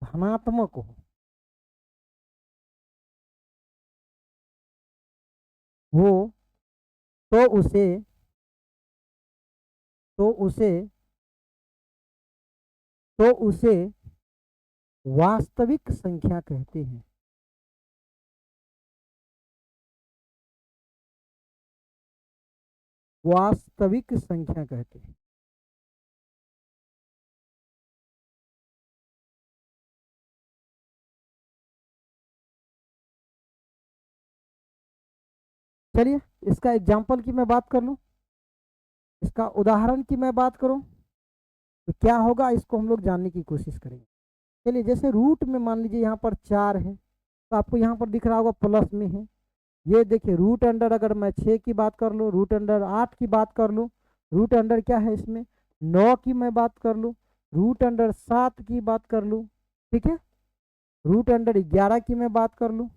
धनात्मक हो, वो तो उसे तो उसे तो उसे वास्तविक संख्या कहते हैं। वास्तविक संख्या कहते हैं। चलिए इसका एग्जाम्पल की मैं बात कर लूं, इसका उदाहरण की मैं बात करूं, तो क्या होगा इसको हम लोग जानने की कोशिश करेंगे। चलिए जैसे रूट में मान लीजिए यहाँ पर 4 है, तो आपको यहाँ पर दिख रहा होगा प्लस में है। ये देखिए रूट अंडर, अगर मैं 6 की बात कर लूँ, रूट अंडर 8 की बात कर लूँ, रूट अंडर क्या है इसमें 9 की मैं बात कर लूँ, रूट अंडर 7 की बात कर लूँ, ठीक है, रूट अंडर 11 की मैं बात कर लूँ,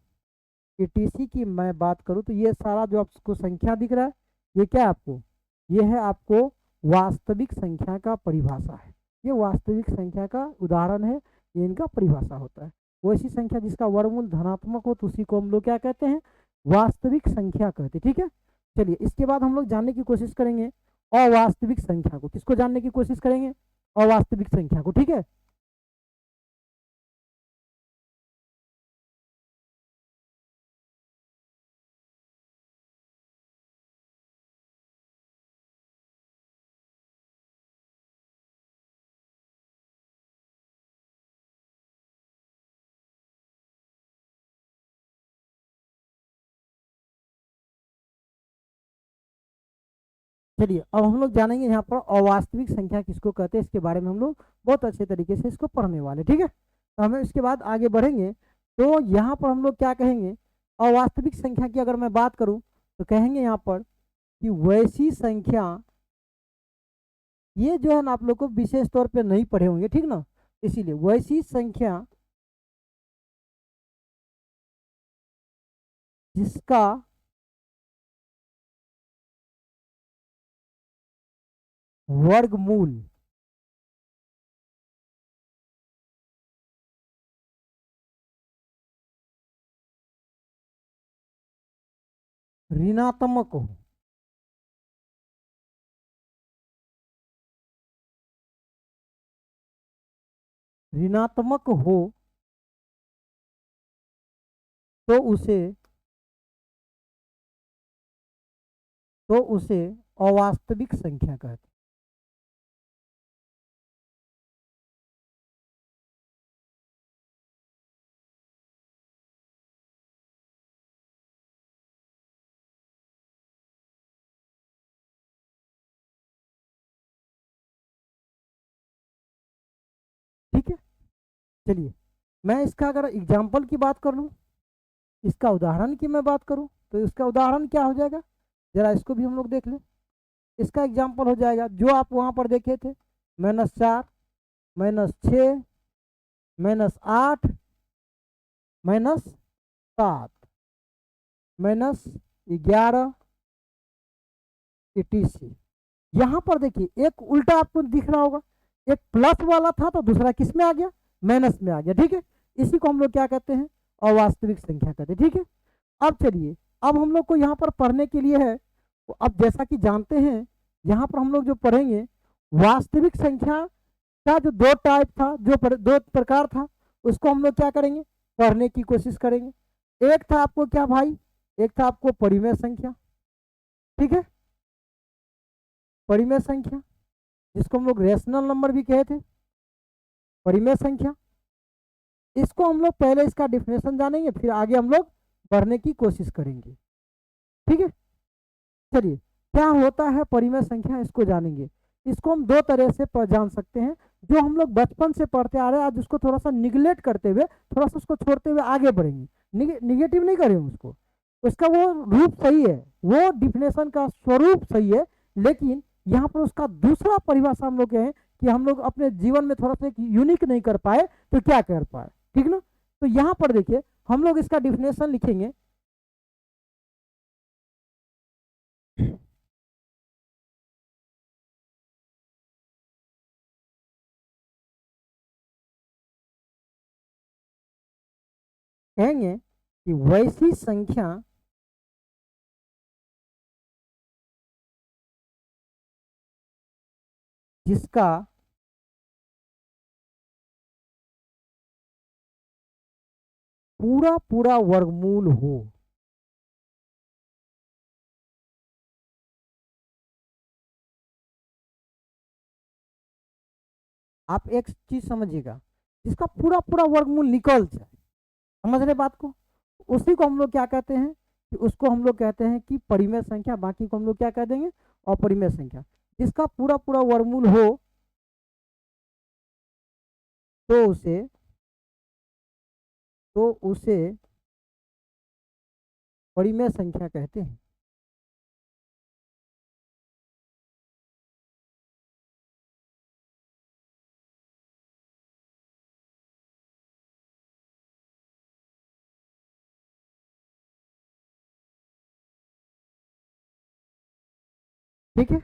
एटीसी की मैं बात करूँ, तो ये सारा जो आपको संख्या दिख रहा है, ये क्या है आपको, ये है आपको वास्तविक संख्या का परिभाषा है। ये वास्तविक संख्या का उदाहरण है, ये इनका परिभाषा होता है। वैसी संख्या जिसका वर्गमूल धनात्मक हो, तो उसी को हम लोग क्या कहते हैं, वास्तविक संख्या कहते हैं, ठीक है। चलिए इसके बाद हम लोग जानने की कोशिश करेंगे अवास्तविक संख्या को। किसको जानने की कोशिश करेंगे? अवास्तविक संख्या को। ठीक है, चलिए अब हम लोग जानेंगे यहाँ पर अवास्तविक संख्या किसको कहते हैं, इसके बारे में हम लोग बहुत अच्छे तरीके से इसको पढ़ने वाले। ठीक है, तो हमें इसके बाद आगे बढ़ेंगे। तो यहाँ पर हम लोग क्या कहेंगे, अवास्तविक संख्या की अगर मैं बात करूँ तो कहेंगे यहाँ पर कि वैसी संख्या, ये जो है ना आप लोग को विशेष तौर पे नहीं पढ़े होंगे, ठीक ना, इसीलिए वैसी संख्या जिसका वर्गमूल ऋणात्मक हो, ऋणात्मक हो तो उसे अवास्तविक संख्या कहते हैं। ठीक है, चलिए मैं इसका अगर एग्जाम्पल की बात कर लूँ, इसका उदाहरण की मैं बात करूँ, तो इसका उदाहरण क्या हो जाएगा, जरा इसको भी हम लोग देख लें। इसका एग्जाम्पल हो जाएगा जो आप वहाँ पर देखे थे, -4, -6, -8, -7, -11 etc। यहाँ पर देखिए एक उल्टा आपको दिख रहा होगा, एक प्लस वाला था तो दूसरा किस में आ गया, माइनस में आ गया। ठीक है, इसी को हम लोग क्या कहते हैं, अवास्तविक संख्या कहते हैं। ठीक है, अब चलिए, अब हम लोग को यहाँ पर पढ़ने के लिए है, तो अब जैसा कि जानते हैं यहाँ पर हम लोग जो पढ़ेंगे, वास्तविक संख्या का जो दो टाइप था, जो दो प्रकार था, उसको हम लोग क्या करेंगे, पढ़ने की कोशिश करेंगे। एक था आपको क्या भाई, एक था आपको परिमेय संख्या। ठीक है, परिमेय संख्या जिसको हम लोग रेशनल नंबर भी कहे थे, परिमेय संख्या। इसको हम लोग पहले इसका डिफिनेशन जानेंगे, फिर आगे हम लोग बढ़ने की कोशिश करेंगे। ठीक है, चलिए क्या होता है परिमेय संख्या, इसको जानेंगे। इसको हम दो तरह से जान सकते हैं, जो हम लोग बचपन से पढ़ते आ रहे हैं, आज उसको थोड़ा सा निगलेक्ट करते हुए, थोड़ा सा उसको छोड़ते हुए आगे बढ़ेंगे। निगेटिव नहीं करेंगे उसको, उसका वो रूप सही है, वो डिफिनेशन का स्वरूप सही है, लेकिन यहाँ पर उसका दूसरा परिभाषा हम लोग कहें कि हम लोग अपने जीवन में थोड़ा सा यूनिक नहीं कर पाए तो क्या कर पाए। ठीक ना, तो यहाँ पर देखिए हम लोग इसका डिफिनेशन लिखेंगे। कहेंगे कि वैसी संख्या जिसका पूरा पूरा वर्गमूल हो। आप एक चीज समझिएगा, जिसका पूरा पूरा वर्गमूल निकल जाए, समझ रहे बात को, उसी को हम लोग क्या कहते हैं, कि उसको हम लोग कहते हैं कि परिमेय संख्या। बाकी को हम लोग क्या कह देंगे, अपरिमेय संख्या। जिसका पूरा पूरा वर्गमूल हो तो उसे परिमेय संख्या कहते हैं। ठीक है,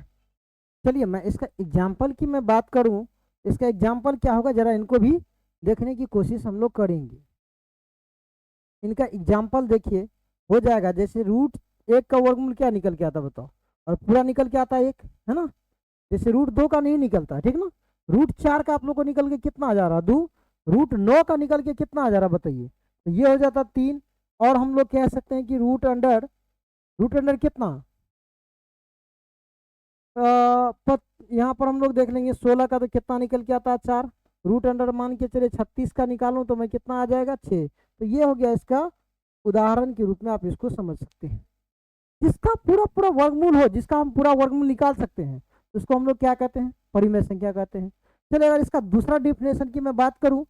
चलिए मैं इसका एग्जाम्पल की मैं बात करूं, इसका एग्जाम्पल क्या होगा, जरा इनको भी देखने की कोशिश हम लोग करेंगे। इनका एग्जाम्पल देखिए, हो जाएगा जैसे √1 का वर्गमूल क्या निकल के आता बताओ, और पूरा निकल के आता है 1, है ना। जैसे √2 का नहीं निकलता है, ठीक ना। √4 का आप लोग को निकल के कितना आ जा रहा है, 2। √9 का निकल के कितना आ जा रहा है बताइए, तो ये हो जाता 3। और हम लोग कह सकते हैं कि रूट अंडर कितना, यहाँ पर हम लोग देख लेंगे 16 का तो कितना निकल के आता है 4। √अंडर मान के चले 36 का निकालूं तो मैं कितना आ जाएगा 6। तो ये हो गया इसका उदाहरण के रूप में आप इसको समझ सकते हैं। जिसका पूरा पूरा वर्गमूल हो, जिसका हम पूरा वर्गमूल निकाल सकते हैं, उसको हम लोग क्या कहते हैं, परिमेय संख्या कहते हैं। चलिए अगर इसका दूसरा डिफिनेशन की मैं बात करूं,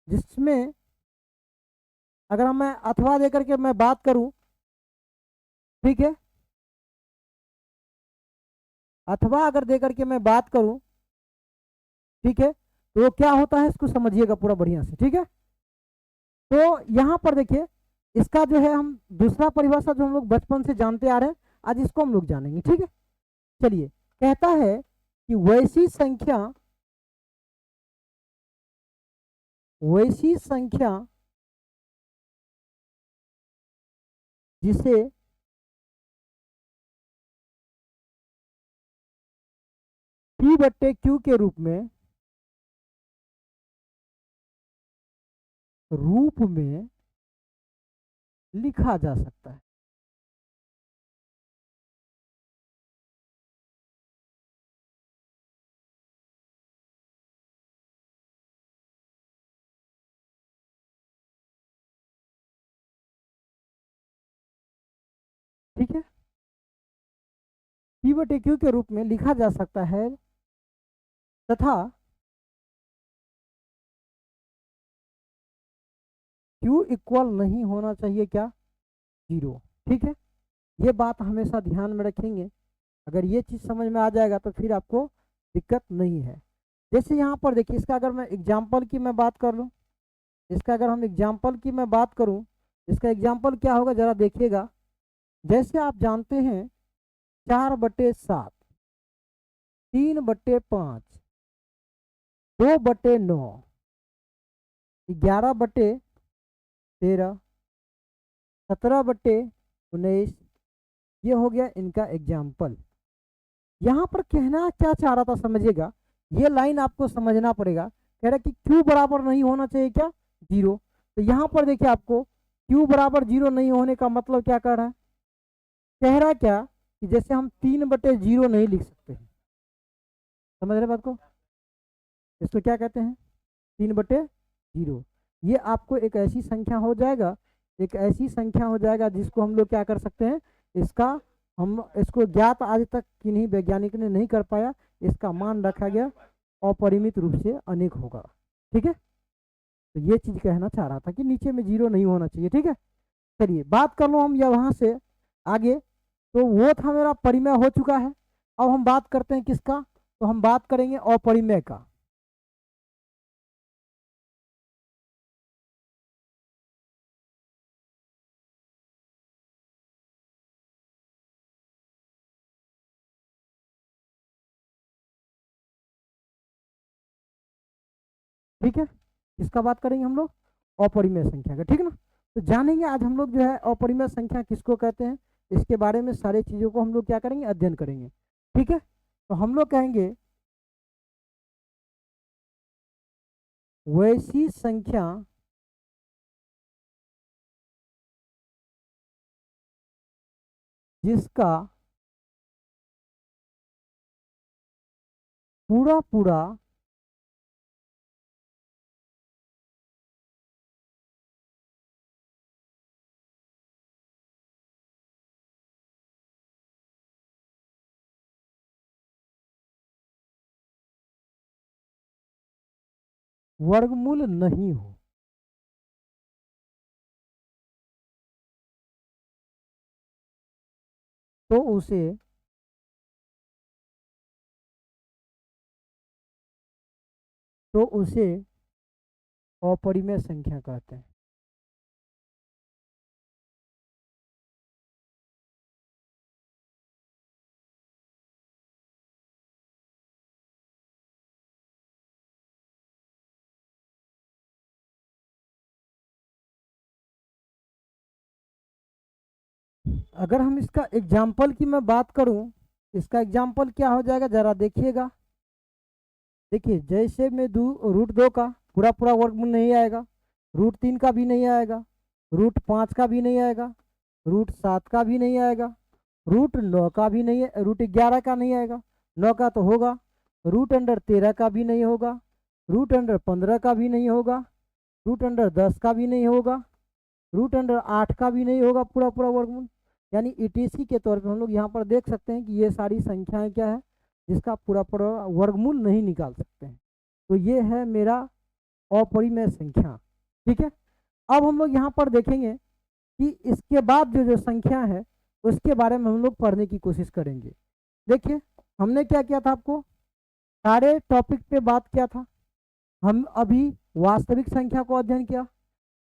जिसमें अगर मैं अथवा देकर के मैं बात करूं, ठीक है, अथवा अगर देकर के मैं बात करूं, ठीक है, तो क्या होता है इसको समझिएगा पूरा बढ़िया से, ठीक है। तो यहां पर देखिए, इसका जो है हम दूसरा परिभाषा जो हम लोग बचपन से जानते आ रहे हैं, आज इसको हम लोग जानेंगे, ठीक है। चलिए, कहता है कि वैसी संख्या जिसे P/Q के रूप में लिखा जा सकता है। ठीक है, P/Q के रूप में लिखा जा सकता है तथा Q इक्वल नहीं होना चाहिए क्या, 0। ठीक है, ये बात हमेशा ध्यान में रखेंगे। अगर ये चीज़ समझ में आ जाएगा तो फिर आपको दिक्कत नहीं है। जैसे यहाँ पर देखिए, इसका अगर मैं एग्जाम्पल की मैं बात कर लूँ, इसका अगर हम एग्जाम्पल की मैं बात करूँ, इसका एग्जाम्पल क्या होगा जरा देखिएगा। जैसे आप जानते हैं 4/7, 3/5, 2/9, 11/13, 17/19, ये हो गया इनका एग्जाम्पल। यहाँ पर कहना क्या चाह रहा था समझिएगा, ये लाइन आपको समझना पड़ेगा। कह रहा है कि Q बराबर नहीं होना चाहिए क्या, 0। तो यहाँ पर देखिए आपको Q बराबर 0 नहीं होने का मतलब क्या कह रहा है, कह रहा है क्या कि जैसे हम 3/0 नहीं लिख सकते, समझ रहे बात को, इसको क्या कहते हैं 3/0। ये आपको एक ऐसी संख्या हो जाएगा, एक ऐसी संख्या हो जाएगा जिसको हम लोग क्या कर सकते हैं, इसका हम इसको ज्ञात आज तक किन्हीं वैज्ञानिक ने नहीं कर पाया, इसका मान रखा गया अपरिमित रूप से अनेक होगा। ठीक है, तो ये चीज कहना चाह रहा था कि नीचे में 0 नहीं होना चाहिए। ठीक है, चलिए बात कर लो हम या वहां से आगे। तो वो था मेरा परिमेय हो चुका है। अब हम बात करते हैं किसका, तो हम बात करेंगे अपरिमेय का। ठीक है, किसका बात करेंगे हम लोग, अपरिमेय संख्या का। ठीक है ना, तो जानेंगे आज हम लोग जो है अपरिमेय संख्या किसको कहते हैं, इसके बारे में सारी चीजों को हम लोग क्या करेंगे, अध्ययन करेंगे। ठीक है, तो हम लोग कहेंगे वैसी संख्या जिसका पूरा पूरा वर्गमूल नहीं हो, तो उसे अपरिमेय संख्या कहते हैं। अगर हम इसका एग्जाम्पल की मैं बात करूं, इसका एग्जाम्पल क्या हो जाएगा जरा देखिएगा। देखिए जैसे में √2 का पूरा पूरा वर्गमूल नहीं आएगा, √3 का भी नहीं आएगा, √5 का भी नहीं आएगा, √7 का भी नहीं आएगा, √9 का भी नहीं है, √11 का नहीं आएगा, 9 का तो होगा, √13 का भी नहीं होगा, √15 का भी नहीं होगा, √10 का भी नहीं होगा, √8 का भी नहीं होगा पूरा पूरा वर्गमूल। यानी ईटीसी के तौर पे हम लोग यहाँ पर देख सकते हैं कि ये सारी संख्याएं क्या है जिसका पूरा पूरा वर्गमूल नहीं निकाल सकते हैं। तो ये है मेरा अपरिमेय संख्या। ठीक है, अब हम लोग यहाँ पर देखेंगे कि इसके बाद जो जो संख्या है उसके बारे में हम लोग पढ़ने की कोशिश करेंगे। देखिए हमने क्या किया था, आपको सारे टॉपिक पे बात किया था। हम अभी वास्तविक संख्या को अध्ययन किया,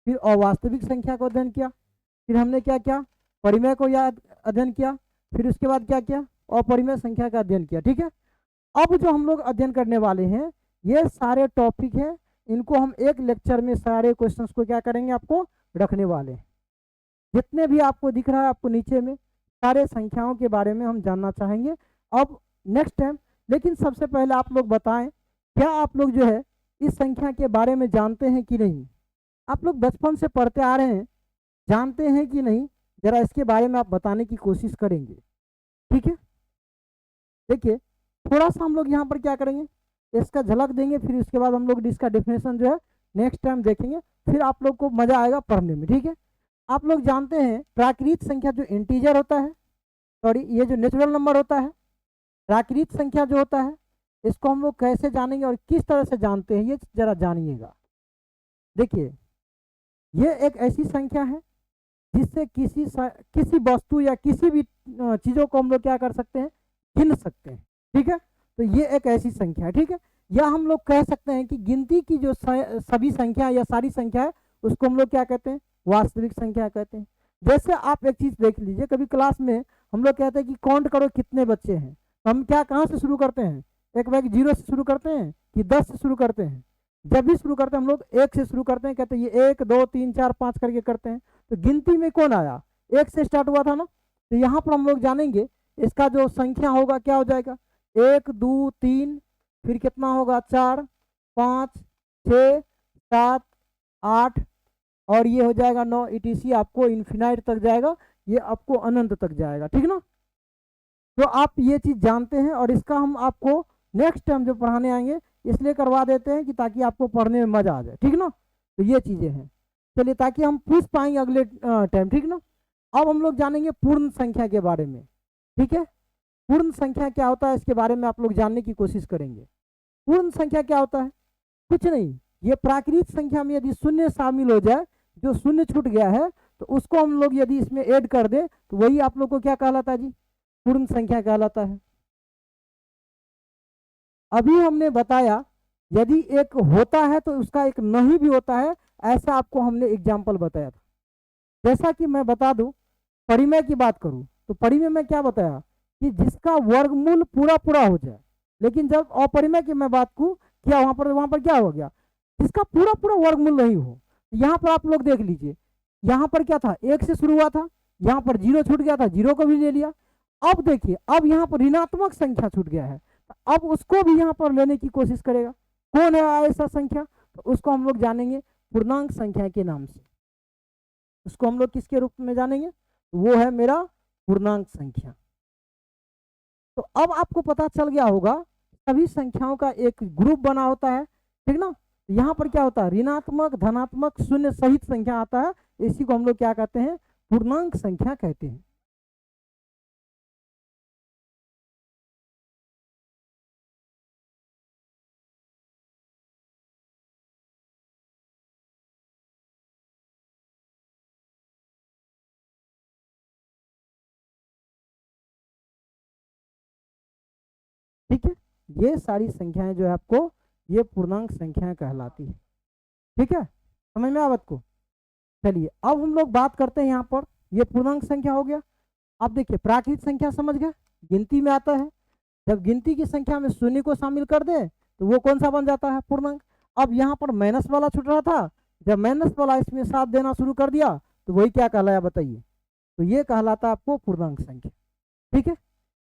फिर अवास्तविक संख्या को अध्ययन किया, फिर हमने क्या किया, परिमेय को याद अध्ययन किया, फिर उसके बाद क्या किया, अपरिमेय संख्या का अध्ययन किया। ठीक है, अब जो हम लोग अध्ययन करने वाले हैं ये सारे टॉपिक हैं, इनको हम एक लेक्चर में सारे क्वेश्चंस को क्या करेंगे, आपको रखने वाले हैं। जितने भी आपको दिख रहा है आपको नीचे में सारे संख्याओं के बारे में हम जानना चाहेंगे अब नेक्स्ट टाइम। लेकिन सबसे पहले आप लोग बताएं, क्या आप लोग जो है इस संख्या के बारे में जानते हैं कि नहीं? आप लोग बचपन से पढ़ते आ रहे हैं, जानते हैं कि नहीं, जरा इसके बारे में आप बताने की कोशिश करेंगे। ठीक है, देखिए थोड़ा सा हम लोग यहाँ पर क्या करेंगे, इसका झलक देंगे, फिर उसके बाद हम लोग इसका डेफिनेशन जो है नेक्स्ट टाइम देखेंगे, फिर आप लोग को मजा आएगा पढ़ने में। ठीक है, आप लोग जानते हैं प्राकृत संख्या जो इंटीजर होता है, सॉरी ये जो नेचुरल नंबर होता है, प्राकृत संख्या जो होता है इसको हम लोग कैसे जानेंगे और किस तरह से जानते हैं, ये जरा जानिएगा। देखिए ये एक ऐसी संख्या है जिससे किसी वस्तु या किसी भी चीज़ों को हम लोग क्या कर सकते हैं, गिन सकते हैं। ठीक है, तो ये एक ऐसी संख्या है। ठीक है, या हम लोग कह सकते हैं कि गिनती की जो सभी संख्या या सारी संख्या है उसको हम लोग क्या कहते हैं, वास्तविक संख्या कहते हैं। जैसे आप एक चीज़ देख लीजिए, कभी क्लास में हम लोग कहते हैं कि काउंट करो कितने बच्चे हैं, तो हम क्या कहाँ से शुरू करते हैं, एक बार 0 से शुरू करते हैं कि 10 से शुरू करते हैं? जब भी शुरू करते हैं हम लोग 1 से शुरू करते हैं, कहते हैं ये 1 2 3 4 5 करके करते हैं। तो गिनती में कौन आया, 1 से स्टार्ट हुआ था ना। तो यहाँ पर हम लोग जानेंगे इसका जो संख्या होगा क्या हो जाएगा, 1 2 3, फिर कितना होगा 4 5 6 7 8 और ये हो जाएगा 9, ETC आपको इन्फिनाइट तक जाएगा, ये आपको अनंत तक जाएगा। ठीक ना, तो आप ये चीज़ जानते हैं और इसका हम आपको नेक्स्ट टाइम जो पढ़ाने आएंगे इसलिए करवा देते हैं कि ताकि आपको पढ़ने में मजा आ जाए। ठीक ना, तो ये चीज़ें हैं, चलिए ताकि हम पूछ पाएंगे अगले टाइम। ठीक ना, अब हम लोग जानेंगे पूर्ण संख्या के बारे में। ठीक है, पूर्ण संख्या क्या होता है इसके बारे में आप लोग जानने की कोशिश करेंगे। पूर्ण संख्या क्या होता है, कुछ नहीं, ये प्राकृत संख्या में यदि शून्य शामिल हो जाए, जो शून्य छूट गया है तो उसको हम लोग यदि इसमें ऐड कर दे तो वही आप लोग को क्या कहलाता है जी, पूर्ण संख्या कहलाता है। अभी हमने बताया यदि एक होता है तो उसका एक नहीं भी होता है, ऐसा आपको हमने एग्जाम्पल बताया था। जैसा कि मैं बता दूं, परिमेय की बात करूं तो परिमेय में क्या बताया कि जिसका वर्गमूल पूरा पूरा हो जाए। लेकिन जब अपरिमेय की मैं बात किया वहां पर क्या हो गया, जिसका पूरा पूरा वर्गमूल नहीं हो। यहाँ पर आप लोग देख लीजिए, यहाँ पर क्या था, 1 से शुरू हुआ था, यहाँ पर 0 छूट गया था, 0 को भी ले लिया। अब देखिए अब यहाँ पर ऋणात्मक संख्या छूट गया है, अब उसको भी यहाँ पर लेने की कोशिश करेगा। कौन है ऐसा संख्या, तो उसको हम लोग जानेंगे पूर्णांक संख्या के नाम से। उसको हम लोग किसके रूप में जानेंगे, वो है मेरा पूर्णांक संख्या। तो अब आपको पता चल गया होगा सभी संख्याओं का एक ग्रुप बना होता है। ठीक ना, यहाँ पर क्या होता है, ऋणात्मक धनात्मक शून्य सहित संख्या आता है, इसी को हम लोग क्या कहते हैं, पूर्णांक संख्या कहते हैं। ठीक है, ये सारी संख्याएं जो है आपको ये पूर्णांक संख्याएं कहलाती है। ठीक है, समझ में आवत को। चलिए अब हम लोग बात करते हैं यहाँ पर, ये पूर्णांक संख्या हो गया। अब देखिए प्राकृत संख्या समझ गए, गिनती में आता है, जब गिनती की संख्या में शून्य को शामिल कर दे तो वो कौन सा बन जाता है, पूर्णांक। अब यहाँ पर माइनस वाला छूट रहा था, जब माइनस वाला इसमें साथ देना शुरू कर दिया तो वही क्या कहलाया बताइए, तो ये कहलाता है आपको पूर्णांक संख्या। ठीक है,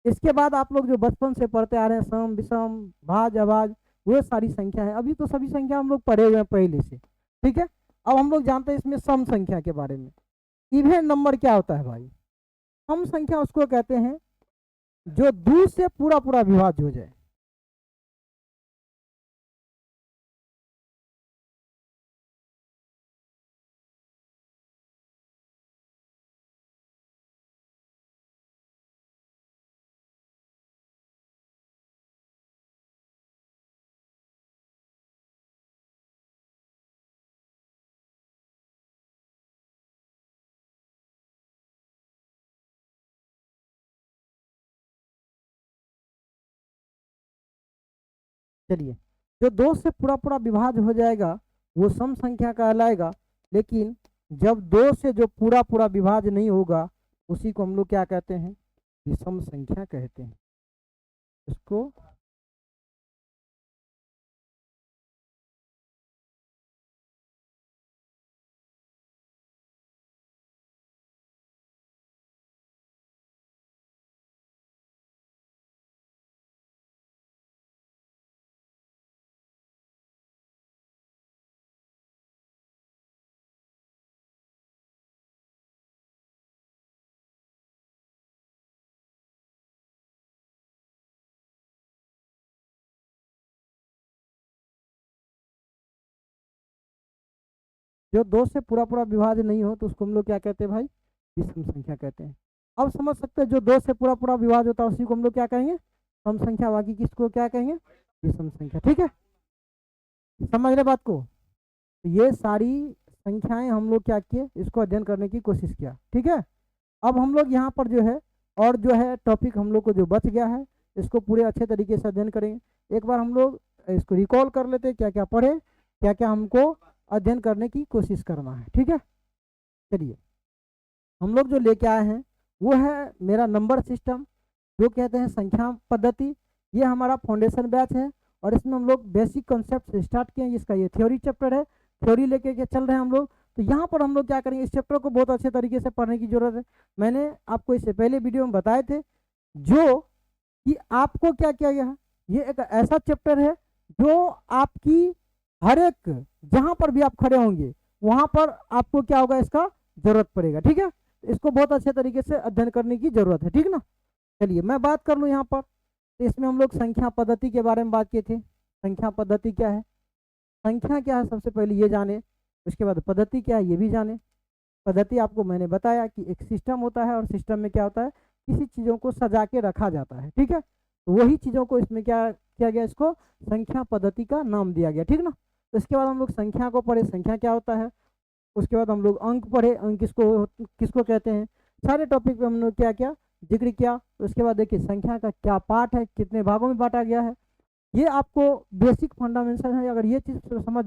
इसके बाद आप लोग जो बचपन से पढ़ते आ रहे हैं, सम विषम भाज अभाज, वो सारी संख्या है। अभी तो सभी संख्या हम लोग पढ़े हुए हैं पहले से, ठीक है। अब हम लोग जानते हैं इसमें सम संख्या के बारे में। इवन नंबर क्या होता है भाई? सम संख्या उसको कहते हैं जो 2 से पूरा पूरा विभाज्य हो जाए। चलिए, जो 2 से पूरा पूरा विभाज्य हो जाएगा वो सम संख्या कहलाएगा। लेकिन जब 2 से जो पूरा पूरा विभाज्य नहीं होगा उसी को हम लोग क्या कहते हैं? विषम संख्या कहते हैं। इसको जो 2 से पूरा पूरा विभाज्य नहीं हो तो उसको हम लोग क्या कहते हैं भाई? विषम संख्या कहते हैं। अब समझ सकते हैं जो 2 से पूरा पूरा विभाज्य होता है उसी को हम लोग क्या कहेंगे? सम संख्या। बाकी किसको क्या कहेंगे? विषम संख्या। ठीक है, समझ रहे बात को? तो ये सारी संख्याएं हम लोग क्या किए, इसको अध्ययन करने की कोशिश किया। ठीक है, अब हम लोग यहाँ पर जो है और जो है टॉपिक हम लोग को जो बच गया है इसको पूरे अच्छे तरीके से अध्ययन करेंगे। एक बार हम लोग इसको रिकॉल कर लेते हैं, क्या क्या पढ़े, क्या क्या हमको अध्ययन करने की कोशिश करना है। ठीक है, चलिए हम लोग जो लेके आए हैं वो है मेरा नंबर सिस्टम, जो कहते हैं संख्या पद्धति। ये हमारा फाउंडेशन बैच है और इसमें हम लोग बेसिक कॉन्सेप्ट से स्टार्ट किए हैं। इसका ये थ्योरी चैप्टर है, थ्योरी लेके के चल रहे हैं हम लोग। तो यहाँ पर हम लोग क्या करेंगे, इस चैप्टर को बहुत अच्छे तरीके से पढ़ने की जरूरत है। मैंने आपको इससे पहले वीडियो में बताए थे जो कि आपको क्या किया गया है, ये एक ऐसा चैप्टर है जो आपकी हर एक जहाँ पर भी आप खड़े होंगे वहाँ पर आपको क्या होगा, इसका जरूरत पड़ेगा। ठीक है, इसको बहुत अच्छे तरीके से अध्ययन करने की जरूरत है। ठीक ना, चलिए मैं बात कर लूँ यहाँ पर। तो इसमें हम लोग संख्या पद्धति के बारे में बात किए थे। संख्या पद्धति क्या है, संख्या क्या है, सबसे पहले ये जाने। उसके बाद पद्धति क्या है ये भी जाने। पद्धति आपको मैंने बताया कि एक सिस्टम होता है और सिस्टम में क्या होता है, किसी चीज़ों को सजा के रखा जाता है। ठीक है, तो वही चीज़ों को इसमें क्या किया गया, इसको संख्या पद्धति का नाम दिया गया। ठीक ना, तो इसके बाद हम लोग संख्या को पढ़े, संख्या क्या होता है। उसके बाद हम लोग अंक पढ़े, अंक किसको किसको कहते हैं। सारे टॉपिक पे हमने क्या क्या जिक्र किया। उसके बाद देखिए संख्या का क्या पार्ट है, कितने भागों में बांटा गया है, ये आपको बेसिक फंडामेंटल है। अगर ये चीज़ समझ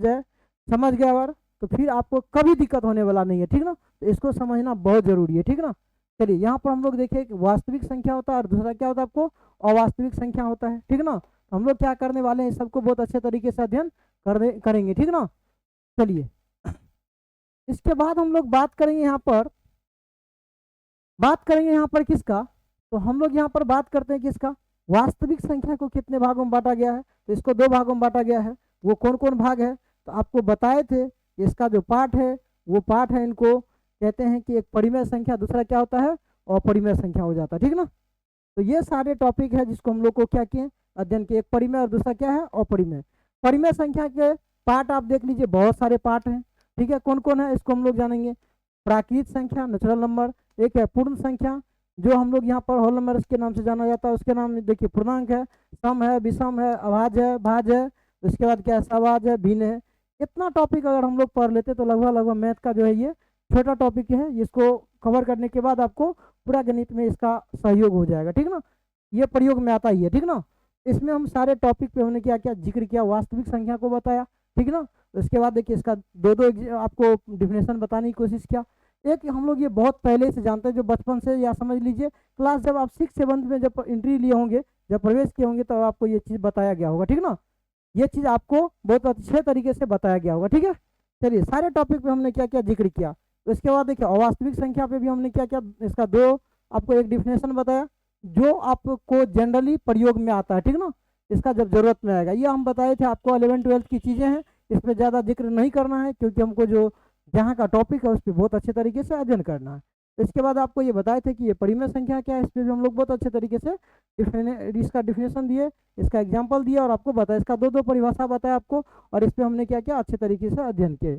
गया अगर, तो फिर आपको कभी दिक्कत होने वाला नहीं है। ठीक ना, तो इसको समझना बहुत जरूरी है। ठीक ना, चलिए यहाँ पर हम लोग देखिए वास्तविक संख्या होता है और दूसरा क्या होता है आपको, अवास्तविक संख्या होता है। ठीक ना, तो हम लोग क्या करने वाले हैं, सबको बहुत अच्छे तरीके से अध्ययन करेंगे। ठीक ना, चलिए इसके बाद हम लोग बात करेंगे यहाँ पर किसका, तो हम लोग यहाँ पर बात करते हैं किसका, वास्तविक संख्या को कितने भागों में बांटा गया है। तो इसको 2 भागों में बांटा गया है। वो कौन कौन भाग है, तो आपको बताए थे। इसका जो पार्ट है वो पार्ट है, इनको कहते हैं कि एक परिमेय संख्या, दूसरा क्या होता है, अपरिमेय संख्या हो जाता है। ठीक ना, तो ये सारे टॉपिक है जिसको हम लोग को क्या किए, अध्ययन किए। एक परिमेय और दूसरा क्या है, अपरिमेय। परिमेय संख्या के पार्ट आप देख लीजिए, बहुत सारे पार्ट हैं। ठीक है, कौन कौन है इसको हम लोग जानेंगे। प्राकृत संख्या, नेचुरल नंबर। एक है पूर्ण संख्या, जो हम लोग यहाँ पर होल नंबर के नाम से जाना जाता है। उसके नाम देखिए पूर्णांक है, सम है, विषम है, अभाज्य है, भाज्य है। उसके बाद क्या है, सभाज्य है, भिन्न है। इतना टॉपिक अगर हम लोग पढ़ लेते तो लगभग मैथ का जो है ये छोटा टॉपिक है। इसको कवर करने के बाद आपको पूरा गणित में इसका सहयोग हो जाएगा। ठीक ना, ये प्रयोग में आता ही है। ठीक ना, इसमें हम सारे टॉपिक पे हमने क्या क्या जिक्र किया, वास्तविक संख्या को बताया। ठीक ना, उसके बाद देखिए इसका दो आपको डिफिनेशन बताने की कोशिश किया। एक हम लोग ये बहुत पहले से जानते हैं, जो बचपन से, या समझ लीजिए क्लास जब आप 6-7 में जब एंट्री लिए होंगे, जब प्रवेश किए होंगे, तब आपको ये चीज़ बताया गया होगा। ठीक ना, ये चीज़ आपको बहुत अच्छे तरीके से बताया गया होगा। ठीक है, चलिए सारे टॉपिक पे हमने क्या क्या जिक्र किया। उसके बाद देखिए अवास्तविक संख्या पे भी हमने क्या क्या, इसका 2 आपको एक डिफिनेशन बताया। जो आपको जनरली प्रयोग में आता है, ठीक ना, इसका जब जरूरत में आएगा। ये हम बताए थे आपको 11th-12th की चीज़ें हैं, इस पर ज़्यादा जिक्र नहीं करना है क्योंकि हमको जो जहाँ का टॉपिक है उस पर बहुत अच्छे तरीके से अध्ययन करना है। तो इसके बाद आपको ये बताए थे कि ये परिमेय संख्या क्या है, इस पर भी हम लोग बहुत अच्छे तरीके से इसका डिफिनेशन दिए, इसका एग्जाम्पल दिया और आपको बताया, इसका दो परिभाषा बताया आपको, और इस पर हमने क्या किया, अच्छे तरीके से अध्ययन किए।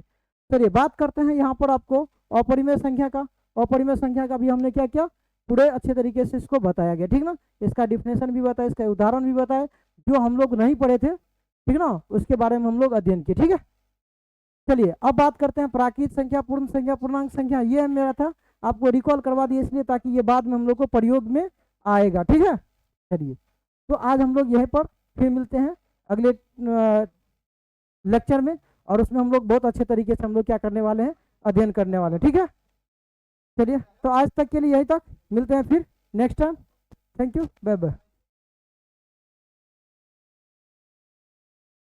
चलिए बात करते हैं यहाँ पर आपको अपरिमेय संख्या का। अपरिमेय संख्या का भी हमने क्या किया, पूरे अच्छे तरीके से इसको बताया गया, ठीक ना। इसका डिफिनेशन भी बताया, इसका उदाहरण भी बताया, जो हम लोग नहीं पढ़े थे, ठीक ना, उसके बारे में हम लोग अध्ययन किए, ठीक है। चलिए अब बात करते हैं प्राकृत संख्या, पूर्ण संख्या, पूर्णांक संख्या। ये मेरा था, आपको रिकॉल करवा दिया इसलिए ताकि ये बाद में हम लोग को प्रयोग में आएगा, ठीक है। चलिए तो आज हम लोग यहीं पर फिर मिलते हैं अगले लेक्चर में, और उसमें हम लोग बहुत अच्छे तरीके से हम लोग क्या करने वाले हैं, अध्ययन करने वाले हैं, ठीक है। चलिए तो आज तक के लिए यहीं तक, मिलते हैं फिर next time. Thank you, bye bye.